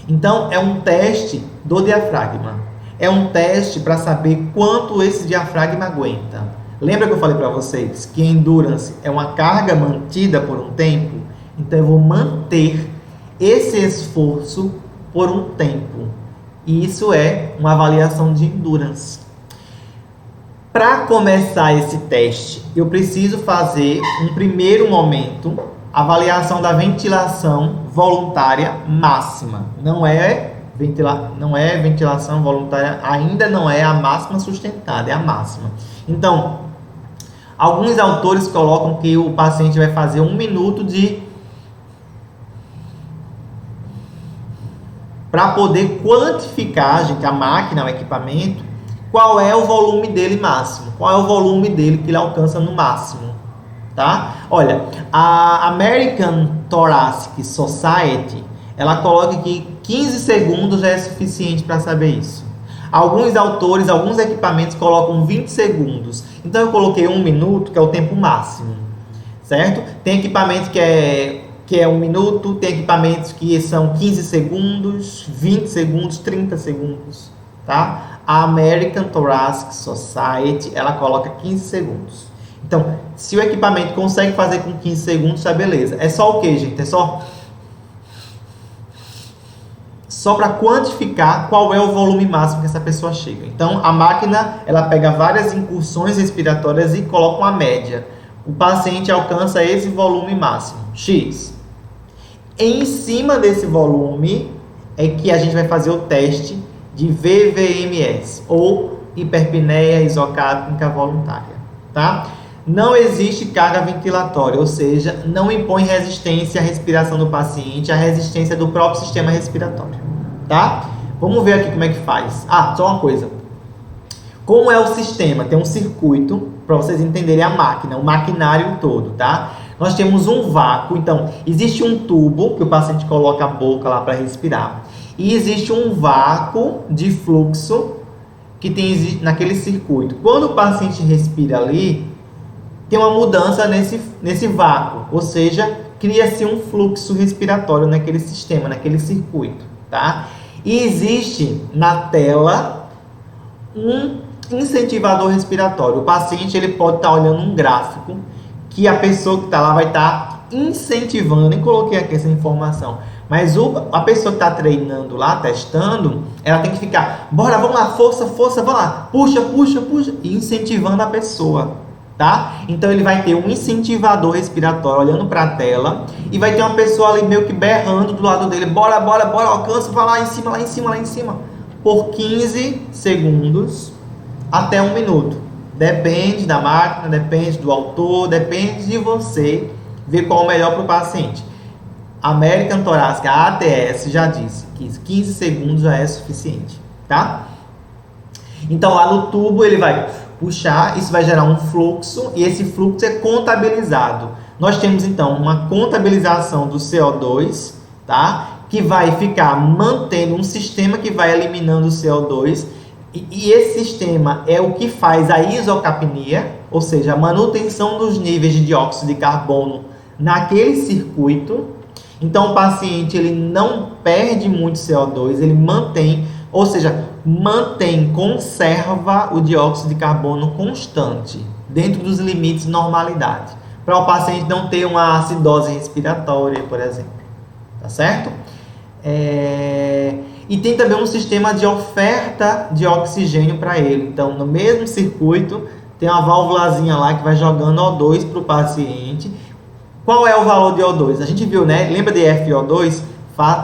Então, é um teste do diafragma. É um teste para saber quanto esse diafragma aguenta. Lembra que eu falei para vocês que endurance é uma carga mantida por um tempo? Então, eu vou manter esse esforço por um tempo. E isso é uma avaliação de endurance. Para começar esse teste, eu preciso fazer um primeiro momento, avaliação da ventilação voluntária máxima. Não é ventilação voluntária, ainda não é a máxima sustentada, é a máxima. Então, alguns autores colocam que o paciente vai fazer 1 minuto para poder quantificar, gente, a máquina, o equipamento, qual é o volume dele máximo, qual é o volume dele que ele alcança no máximo, tá? Olha, a American Thoracic Society, ela coloca que 15 segundos já é suficiente para saber isso. Alguns autores, alguns equipamentos colocam 20 segundos. Então, eu coloquei 1 minuto, que é o tempo máximo, certo? Tem equipamento que é 1 minuto, tem equipamentos que são 15 segundos, 20 segundos, 30 segundos, tá? A American Thoracic Society, ela coloca 15 segundos. Então, se o equipamento consegue fazer com 15 segundos, tá beleza. É só o quê, gente? É só para quantificar qual é o volume máximo que essa pessoa chega. Então, a máquina, ela pega várias incursões respiratórias e coloca uma média. O paciente alcança esse volume máximo, X. Em cima desse volume é que a gente vai fazer o teste de VVMS, ou hiperpneia isocápnica voluntária, tá? Não existe carga ventilatória, ou seja, não impõe resistência à respiração do paciente, a resistência do próprio sistema respiratório, tá? Vamos ver aqui como é que faz. Só uma coisa. Como é o sistema? Tem um circuito, para vocês entenderem a máquina, o maquinário todo, tá? Nós temos um vácuo, então, existe um tubo que o paciente coloca a boca lá para respirar. E existe um vácuo de fluxo que tem naquele circuito. Quando o paciente respira ali, tem uma mudança nesse vácuo, ou seja, cria-se um fluxo respiratório naquele sistema, naquele circuito, tá? E existe na tela um incentivador respiratório. O paciente ele pode estar olhando um gráfico que a pessoa que está lá vai estar incentivando. Eu nem coloquei aqui essa informação. Mas a pessoa que está treinando lá, testando, ela tem que ficar, bora, vamos lá, força, força, vamos lá, puxa, puxa, puxa, e incentivando a pessoa, tá? Então ele vai ter um incentivador respiratório olhando para a tela e vai ter uma pessoa ali meio que berrando do lado dele, bora, bora, bora, alcança, vai lá em cima, lá em cima, lá em cima, por 15 segundos até 1 minuto. Depende da máquina, depende do autor, depende de você ver qual é o melhor para o paciente. American Thoracic, a ATS, já disse que 15 segundos já é suficiente, tá? Então, lá no tubo, ele vai puxar, isso vai gerar um fluxo, e esse fluxo é contabilizado. Nós temos, então, uma contabilização do CO2, tá? Que vai ficar mantendo um sistema que vai eliminando o CO2, e esse sistema é o que faz a isocapnia, ou seja, a manutenção dos níveis de dióxido de carbono naquele circuito. Então, o paciente ele não perde muito CO2, ele mantém, ou seja, conserva o dióxido de carbono constante, dentro dos limites de normalidade, para o paciente não ter uma acidose respiratória, por exemplo. Tá certo? E tem também um sistema de oferta de oxigênio para ele. Então, no mesmo circuito, tem uma válvulazinha lá que vai jogando O2 para o paciente. Qual é o valor de O2? A gente viu, né? Lembra de FO2?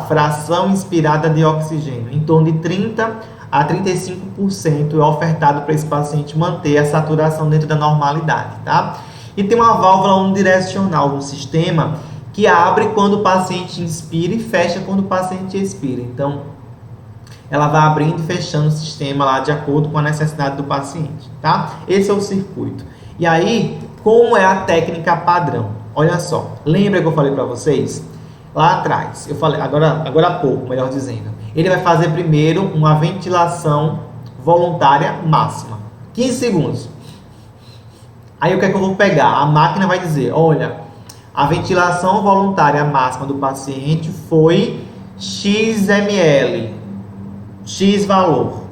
Fração inspirada de oxigênio. Em torno de 30 a 35% é ofertado para esse paciente manter a saturação dentro da normalidade, tá? E tem uma válvula unidirecional no sistema que abre quando o paciente inspira e fecha quando o paciente expira. Então, ela vai abrindo e fechando o sistema lá de acordo com a necessidade do paciente, tá? Esse é o circuito. E aí, como é a técnica padrão? Olha só, lembra que eu falei para vocês? Lá atrás, eu falei, agora há pouco, melhor dizendo. Ele vai fazer primeiro uma ventilação voluntária máxima. 15 segundos. Aí o que é que eu vou pegar? A máquina vai dizer, olha, a ventilação voluntária máxima do paciente foi X ml, X valor.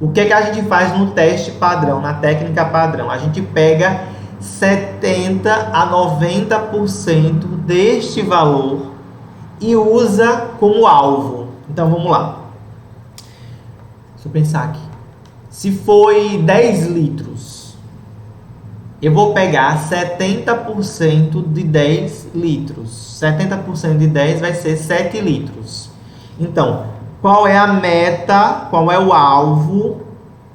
O que é que a gente faz no teste padrão, na técnica padrão? A gente pega 70 a 90% deste valor e usa como alvo. Então vamos lá. Deixa eu pensar aqui. Se foi 10 litros, eu vou pegar 70% de 10 litros. 70% de 10 vai ser 7 litros. Então, qual é a meta, qual é o alvo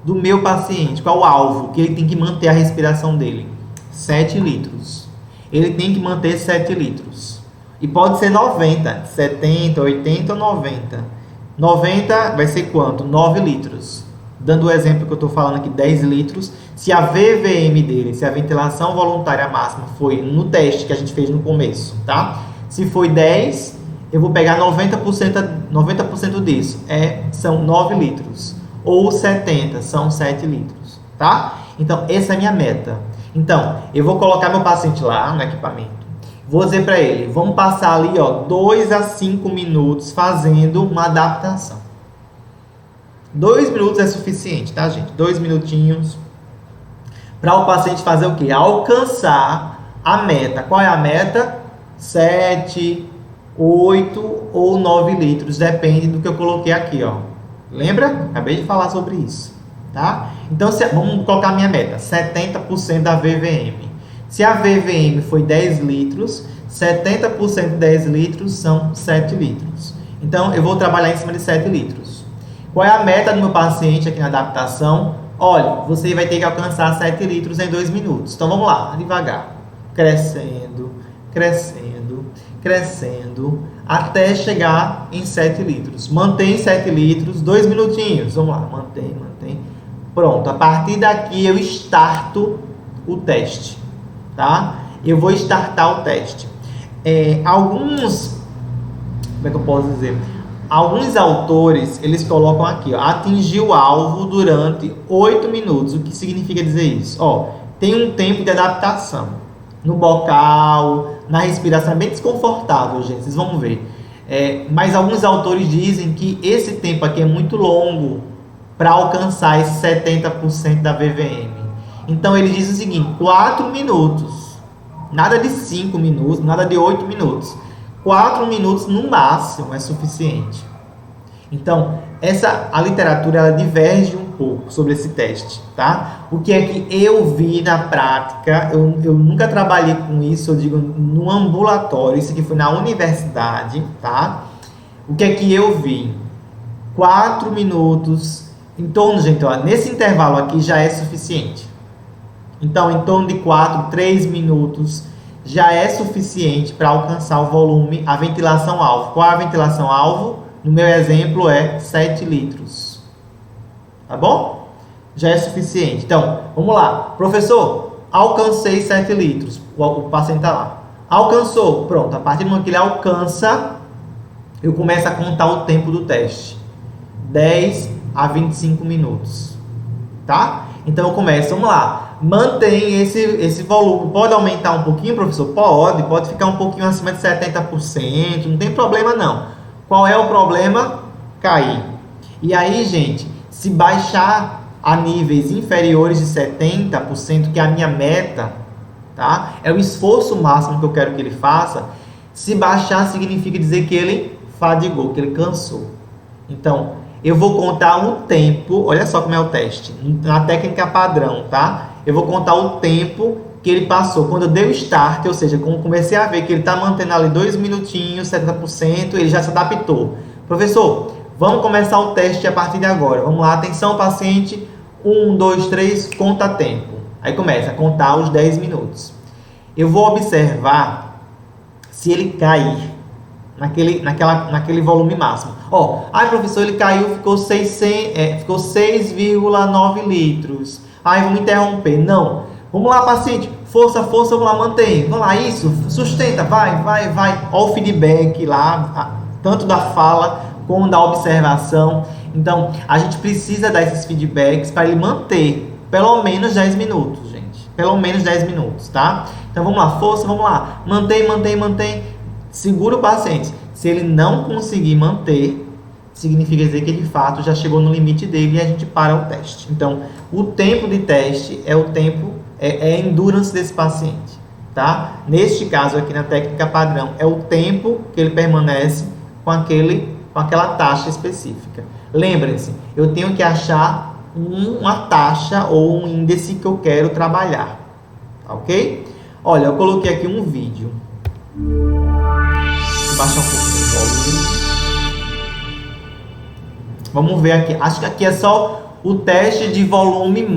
do meu paciente? Qual é o alvo que ele tem que manter a respiração dele? 7 litros. Ele tem que manter 7 litros. E pode ser 90, 70, 80 ou 90. 90 vai ser quanto? 9 litros. Dando o exemplo que eu estou falando aqui, 10 litros. Se a VVM dele, se a ventilação voluntária máxima foi no teste que a gente fez no começo, tá? Se foi 10, eu vou pegar 90% disso. São 9 litros. Ou 70, são 7 litros, tá? Então, essa é a minha meta. Então, eu vou colocar meu paciente lá no equipamento. Vou dizer para ele, vamos passar ali, 2 a 5 minutos fazendo uma adaptação. 2 minutos é suficiente, tá, gente? 2 minutinhos para o paciente fazer o quê? Alcançar a meta. Qual é a meta? 7, 8 ou 9 litros, depende do que eu coloquei aqui, ó. Lembra? Acabei de falar sobre isso, tá? Então, vamos colocar a minha meta, 70% da VVM. Se a VVM foi 10 litros, 70% de 10 litros são 7 litros. Então, eu vou trabalhar em cima de 7 litros. Qual é a meta do meu paciente aqui na adaptação? Olha, você vai ter que alcançar 7 litros em 2 minutos. Então, vamos lá, devagar. Crescendo, crescendo, crescendo, até chegar em 7 litros. Mantém 7 litros, 2 minutinhos. Vamos lá, mantém, mantém. Pronto, a partir daqui eu starto o teste, tá? Eu vou startar o teste. Como é que eu posso dizer? Alguns autores, eles colocam aqui, ó, atingir o alvo durante 8 minutos. O que significa dizer isso? Tem um tempo de adaptação. No bocal, na respiração, é bem desconfortável, gente, vocês vão ver. Mas alguns autores dizem que esse tempo aqui é muito longo, para alcançar esse 70% da VVM? Então ele diz o seguinte: 4 minutos. Nada de 5 minutos, nada de 8 minutos. 4 minutos no máximo é suficiente. Então, a literatura ela diverge um pouco sobre esse teste, tá? O que é que eu vi na prática, eu nunca trabalhei com isso, eu digo no ambulatório, isso aqui foi na universidade, tá? O que é que eu vi? 4 minutos, em torno, gente, ó, nesse intervalo aqui já é suficiente. Então, em torno de 4, 3 minutos já é suficiente para alcançar o volume, a ventilação alvo. Qual é a ventilação alvo? No meu exemplo é 7 litros. Tá bom? Já é suficiente. Então, vamos lá. Professor, alcancei 7 litros. O paciente está lá. Alcançou. Pronto. A partir do momento que ele alcança, eu começo a contar o tempo do teste. 10 a 25 minutos. Tá? Então, eu começo. Vamos lá. Mantém esse volume. Pode aumentar um pouquinho, professor? Pode ficar um pouquinho acima de 70%. Não tem problema, não. Qual é o problema? Cair. E aí, gente, se baixar a níveis inferiores de 70%, que é a minha meta, tá? É o esforço máximo que eu quero que ele faça. Se baixar, significa dizer que ele fadigou, que ele cansou. Então, eu vou contar o tempo, olha só como é o teste, na técnica padrão, tá? Eu vou contar o tempo que ele passou. Quando eu dei o start, ou seja, quando comecei a ver que ele está mantendo ali 2 minutinhos, 70%, ele já se adaptou. Professor, vamos começar o teste a partir de agora. Vamos lá, atenção paciente, 1, 2, 3, conta tempo. Aí começa a contar os 10 minutos. Eu vou observar se ele cair naquele volume máximo. Ó, professor, ele caiu, ficou 6,9 litros. Vamos interromper. Não. Vamos lá, paciente. Força, vamos lá, mantém. Vamos lá, isso. Sustenta, vai. Olha o feedback lá, tanto da fala como da observação. Então, a gente precisa dar esses feedbacks para ele manter pelo menos 10 minutos, gente. Pelo menos 10 minutos, tá? Então, vamos lá, força, vamos lá. Mantém. Segura o paciente. Se ele não conseguir manter, significa dizer que de fato já chegou no limite dele e a gente para o teste. Então, o tempo de teste é o tempo, é a endurance desse paciente, tá? Neste caso aqui na técnica padrão, é o tempo que ele permanece com aquela taxa específica. Lembrem-se, eu tenho que achar uma taxa ou um índice que eu quero trabalhar, tá, ok? Olha, eu coloquei aqui um vídeo. Vou baixar um pouquinho o volume. Vamos ver aqui. Acho que aqui é só o teste de volume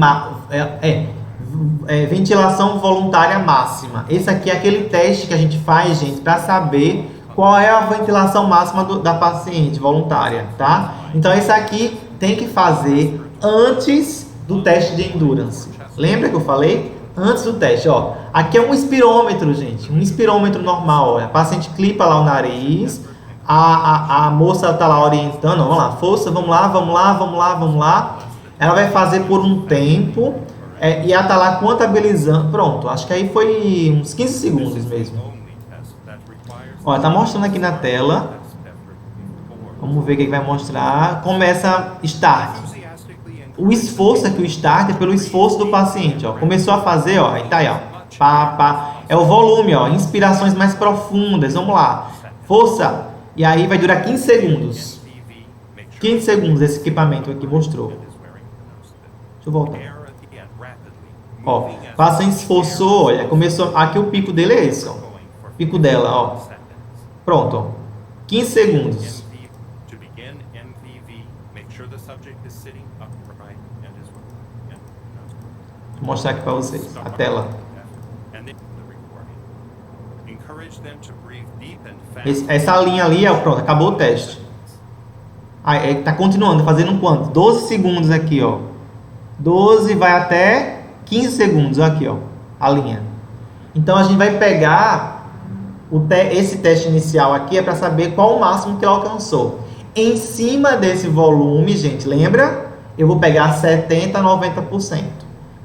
ventilação voluntária máxima. Esse aqui é aquele teste que a gente faz, gente, para saber qual é a ventilação máxima da paciente voluntária, tá? Então, esse aqui tem que fazer antes do teste de endurance. Lembra que eu falei? Antes do teste, ó. Aqui é um inspirômetro, gente. Um inspirômetro normal, ó. A paciente clipa lá o nariz. A moça está lá orientando, vamos lá, força, vamos lá. Ela vai fazer por um tempo e ela está lá contabilizando. Pronto, acho que aí foi uns 15 segundos mesmo. Ó, tá mostrando aqui na tela. Vamos ver o que vai mostrar. Começa start. O esforço aqui, o start é pelo esforço do paciente, ó. Começou a fazer, ó, aí tá aí, ó. Pá. É o volume, ó, inspirações mais profundas, vamos lá. Força. E aí vai durar 15 segundos. 15 segundos esse equipamento aqui mostrou. Deixa eu voltar. Ó, o paciente esforçou, olha, começou. Aqui o pico dele é esse, ó. Pico dela, ó. Pronto, ó. 15 segundos. Vou mostrar aqui para vocês a tela. Essa linha ali, pronto, acabou o teste. Aí tá continuando, fazendo quanto? 12 segundos aqui, ó. 12 vai até 15 segundos, aqui, ó, a linha. Então a gente vai pegar esse teste inicial aqui é para saber qual o máximo que ele alcançou. Em cima desse volume, gente, lembra? Eu vou pegar 70 a 90%.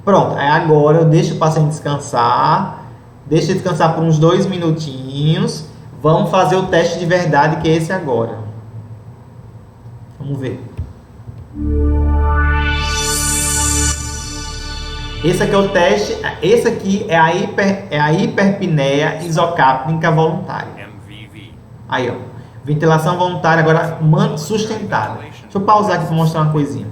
Pronto, aí agora eu deixo o paciente descansar. Deixa descansar por uns 2 minutinhos. Vamos fazer o teste de verdade, que é esse agora. Vamos ver. Esse aqui é o teste, esse aqui é a hiperpneia isocápnica voluntária. Aí, ó, ventilação voluntária agora sustentada. Deixa eu pausar aqui para mostrar uma coisinha.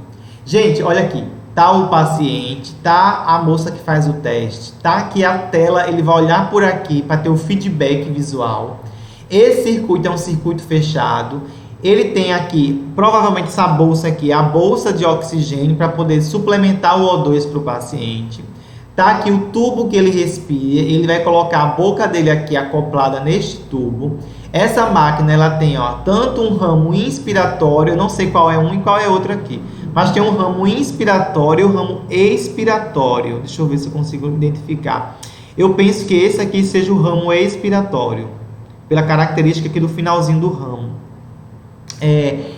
Gente, olha aqui, tá o paciente, tá a moça que faz o teste, tá aqui a tela, ele vai olhar por aqui para ter o feedback visual. Esse circuito é um circuito fechado. Ele tem aqui, provavelmente essa bolsa aqui, a bolsa de oxigênio para poder suplementar o O2 para o paciente. Tá aqui o tubo que ele respira, ele vai colocar a boca dele aqui acoplada neste tubo. Essa máquina, ela tem, ó, tanto um ramo inspiratório, eu não sei qual é um e qual é outro aqui, mas tem um ramo inspiratório e um ramo expiratório. Deixa eu ver se eu consigo identificar. Eu penso que esse aqui seja o ramo expiratório, pela característica aqui do finalzinho do ramo.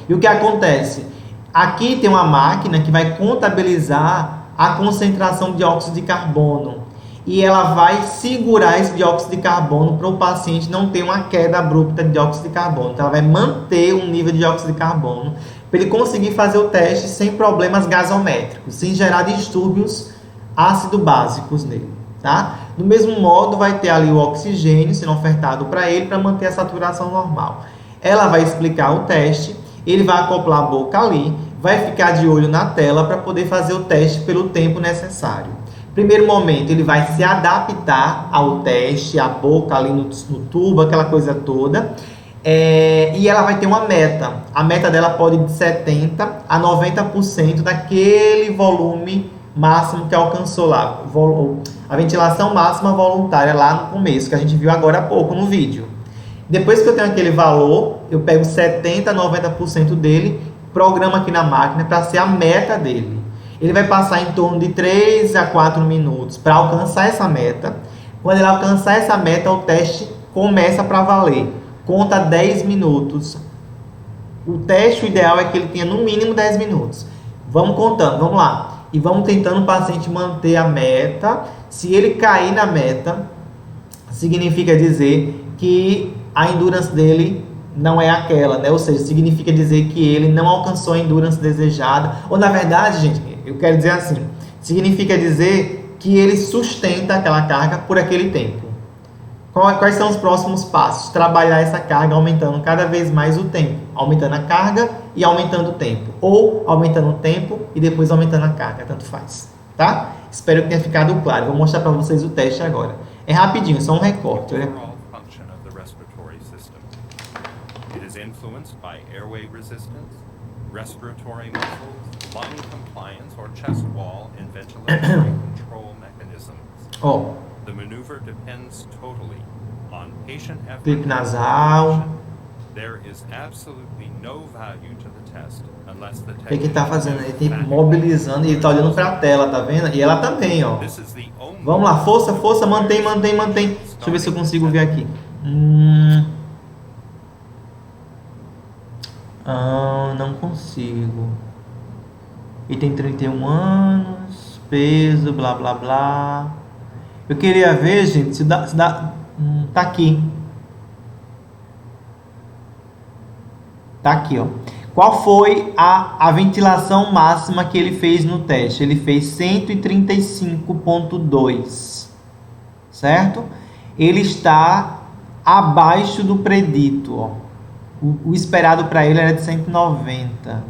E o que acontece? Aqui tem uma máquina que vai contabilizar a concentração de dióxido de carbono e ela vai segurar esse dióxido de carbono para o paciente não ter uma queda abrupta de dióxido de carbono. Então, ela vai manter um nível de dióxido de carbono para ele conseguir fazer o teste sem problemas gasométricos, sem gerar distúrbios ácido-básicos nele, tá? Do mesmo modo, vai ter ali o oxigênio sendo ofertado para ele para manter a saturação normal. Ela vai explicar o teste, ele vai acoplar a boca ali, vai ficar de olho na tela para poder fazer o teste pelo tempo necessário. Primeiro momento, ele vai se adaptar ao teste, a boca ali no tubo, aquela coisa toda. E ela vai ter uma meta. A meta dela pode ir de 70% a 90% daquele volume máximo que alcançou lá. A ventilação máxima voluntária lá no começo, que a gente viu agora há pouco no vídeo. Depois que eu tenho aquele valor, eu pego 70% a 90% dele, programa aqui na máquina para ser a meta dele. Ele vai passar em torno de 3 a 4 minutos para alcançar essa meta. Quando ele alcançar essa meta, o teste começa para valer. Conta 10 minutos. O teste, o ideal é que ele tenha no mínimo 10 minutos. Vamos contando, vamos lá. E vamos tentando o paciente manter a meta. Se ele cair na meta, significa dizer que a endurance dele não é aquela, né? Ou seja, significa dizer que ele não alcançou a endurance desejada. Ou, na verdade, gente, eu quero dizer assim, significa dizer que ele sustenta aquela carga por aquele tempo. Quais são os próximos passos? Trabalhar essa carga aumentando cada vez mais o tempo. Aumentando a carga e aumentando o tempo. Ou aumentando o tempo e depois aumentando a carga, tanto faz. Tá? Espero que tenha ficado claro. Vou mostrar para vocês o teste agora. É rapidinho, só um recorte. Influenced by airway resistance, respiratory muscles, lung compliance, or chest wall and ventilatory control mechanisms. The maneuver depends totally on patient effort. Clipe nasal. There is absolutely no value to the test unless the O que ele tá fazendo? Ele tá mobilizando e ele tá olhando para a tela, tá vendo? E ela também, ó. Vamos lá, força, força, mantém. Deixa eu ver se eu consigo ver aqui. Não consigo. E tem 31 anos, peso, blá blá blá. Eu queria ver, gente, se dá tá aqui. Tá aqui, ó. Qual foi a ventilação máxima que ele fez no teste? Ele fez 135,2, certo? Ele está abaixo do predito, ó. O esperado para ele era de 190.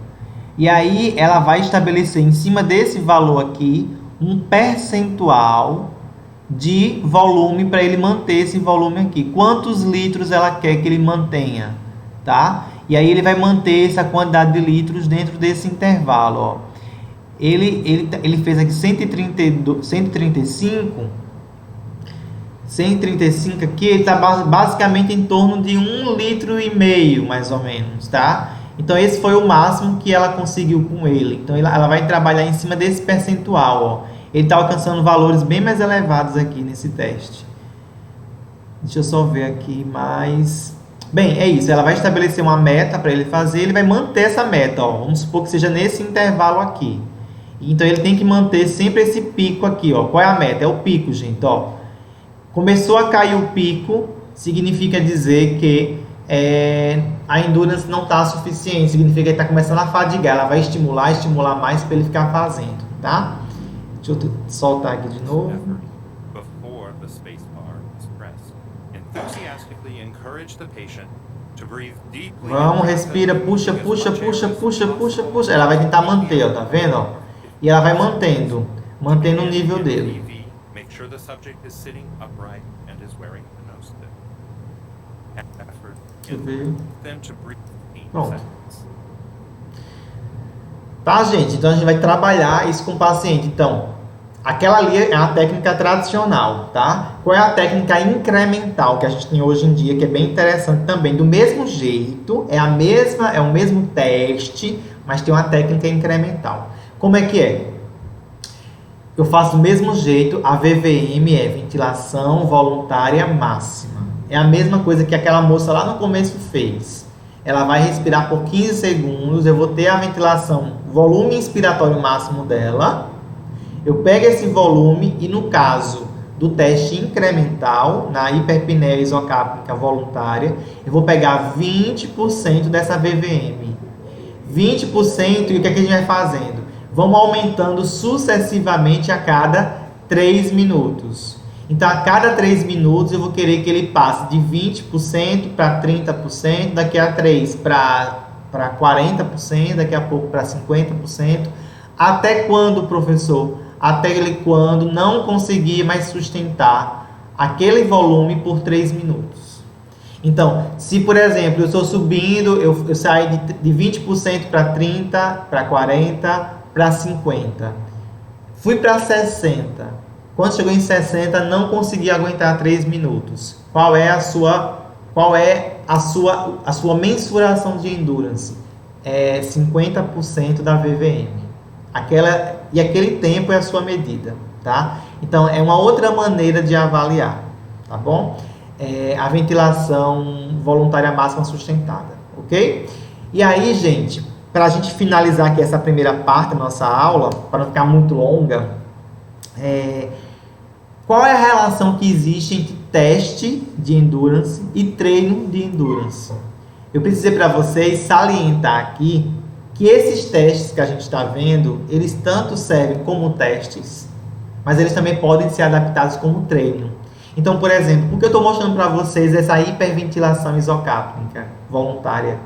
E aí ela vai estabelecer em cima desse valor aqui um percentual de volume para ele manter esse volume aqui. Quantos litros ela quer que ele mantenha, tá? E aí ele vai manter essa quantidade de litros dentro desse intervalo, ó. Ele fez aqui 135 aqui, ele está basicamente em torno de 1,5 litro, mais ou menos, tá? Então, esse foi o máximo que ela conseguiu com ele. Então, ela vai trabalhar em cima desse percentual, ó. Ele está alcançando valores bem mais elevados aqui nesse teste. Deixa eu só ver aqui mais. Bem, é isso. Ela vai estabelecer uma meta para ele fazer. Ele vai manter essa meta, ó. Vamos supor que seja nesse intervalo aqui. Então, ele tem que manter sempre esse pico aqui, ó. Qual é a meta? É o pico, gente, ó. Começou a cair o pico, significa dizer que a endurance não está suficiente, significa que está começando a fadigar. Ela vai estimular mais para ele ficar fazendo, tá? Deixa eu soltar aqui de novo. effort before the space bar is pressed. Enthusiastically encourage the patient to breathe deeply. Vamos, respira, puxa, puxa, puxa, puxa, puxa, puxa. Ela vai tentar manter, ó, tá vendo? Ó? E ela vai mantendo o nível dele. Make sure the subject is sitting upright and is wearing a nose clip. Effort. Deixa eu ver. Them to breathe 15 Pronto. seconds. Tá, gente? Então a gente vai trabalhar isso com o paciente. Então, aquela ali é a técnica tradicional, tá? Qual é a técnica incremental que a gente tem hoje em dia, que é bem interessante também. Do mesmo jeito, é o mesmo teste, mas tem uma técnica incremental. Como é que é? Eu faço do mesmo jeito, a VVM é ventilação voluntária máxima. É a mesma coisa que aquela moça lá no começo fez. Ela vai respirar por 15 segundos, eu vou ter a ventilação, volume inspiratório máximo dela. Eu pego esse volume e no caso do teste incremental, na hiperpneia isocápnica voluntária, eu vou pegar 20% dessa VVM. 20% e o que é que a gente vai fazendo? Vamos aumentando sucessivamente a cada 3 minutos. Então, a cada 3 minutos, eu vou querer que ele passe de 20% para 30%, daqui a 3 para 40%, daqui a pouco para 50%. Até quando, professor? Até ele quando não conseguir mais sustentar aquele volume por 3 minutos. Então, se, por exemplo, eu estou subindo, eu saio de 20% para 30%, para 40%, para 50%. Fui para 60%. Quando chegou em 60, não consegui aguentar 3 minutos. Qual é a sua mensuração de endurance? É 50% da VVM. Aquele tempo é a sua medida, tá? Então, é uma outra maneira de avaliar, tá bom? A ventilação voluntária máxima sustentada, ok? E aí, gente, para a gente finalizar aqui essa primeira parte da nossa aula, para não ficar muito longa, qual é a relação que existe entre teste de endurance e treino de endurance? Eu preciso dizer para vocês, salientar aqui, que esses testes que a gente está vendo, eles tanto servem como testes, mas eles também podem ser adaptados como treino. Então, por exemplo, por que eu estou mostrando para vocês essa hiperventilação isocápnica voluntária?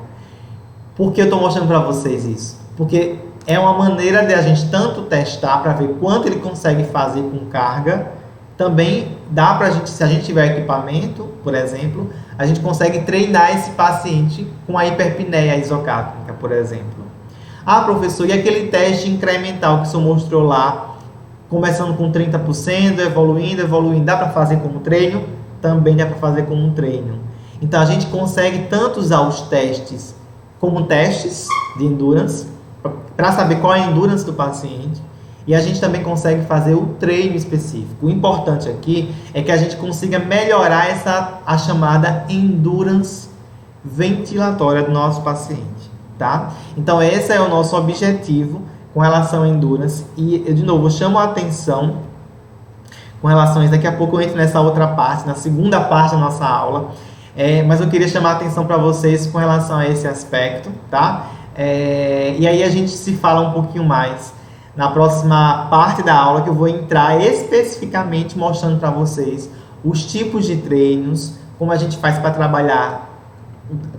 Por que eu estou mostrando para vocês isso? Porque é uma maneira de a gente tanto testar para ver quanto ele consegue fazer com carga. Também dá para a gente, se a gente tiver equipamento, por exemplo, a gente consegue treinar esse paciente com a hiperpneia isocápnica, por exemplo. Ah, professor, e aquele teste incremental que o senhor mostrou lá, começando com 30%, evoluindo, dá para fazer como treino? Também dá para fazer como um treino. Então, a gente consegue tanto usar os testes como testes de endurance, para saber qual é a endurance do paciente, e a gente também consegue fazer o treino específico. O importante aqui é que a gente consiga melhorar a chamada endurance ventilatória do nosso paciente, tá? Então, esse é o nosso objetivo com relação à endurance. E, eu, de novo, chamo a atenção com relação a isso. Daqui a pouco eu entro nessa outra parte, na segunda parte da nossa aula. Mas eu queria chamar a atenção para vocês com relação a esse aspecto, tá? E aí a gente se fala um pouquinho mais na próxima parte da aula, que eu vou entrar especificamente mostrando para vocês os tipos de treinos, como a gente faz para trabalhar,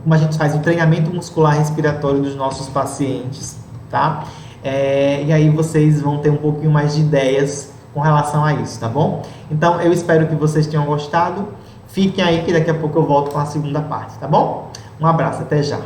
como a gente faz o treinamento muscular respiratório dos nossos pacientes, tá? E aí vocês vão ter um pouquinho mais de ideias com relação a isso, tá bom? Então, eu espero que vocês tenham gostado. Fiquem aí que daqui a pouco eu volto com a segunda parte, tá bom? Um abraço, até já!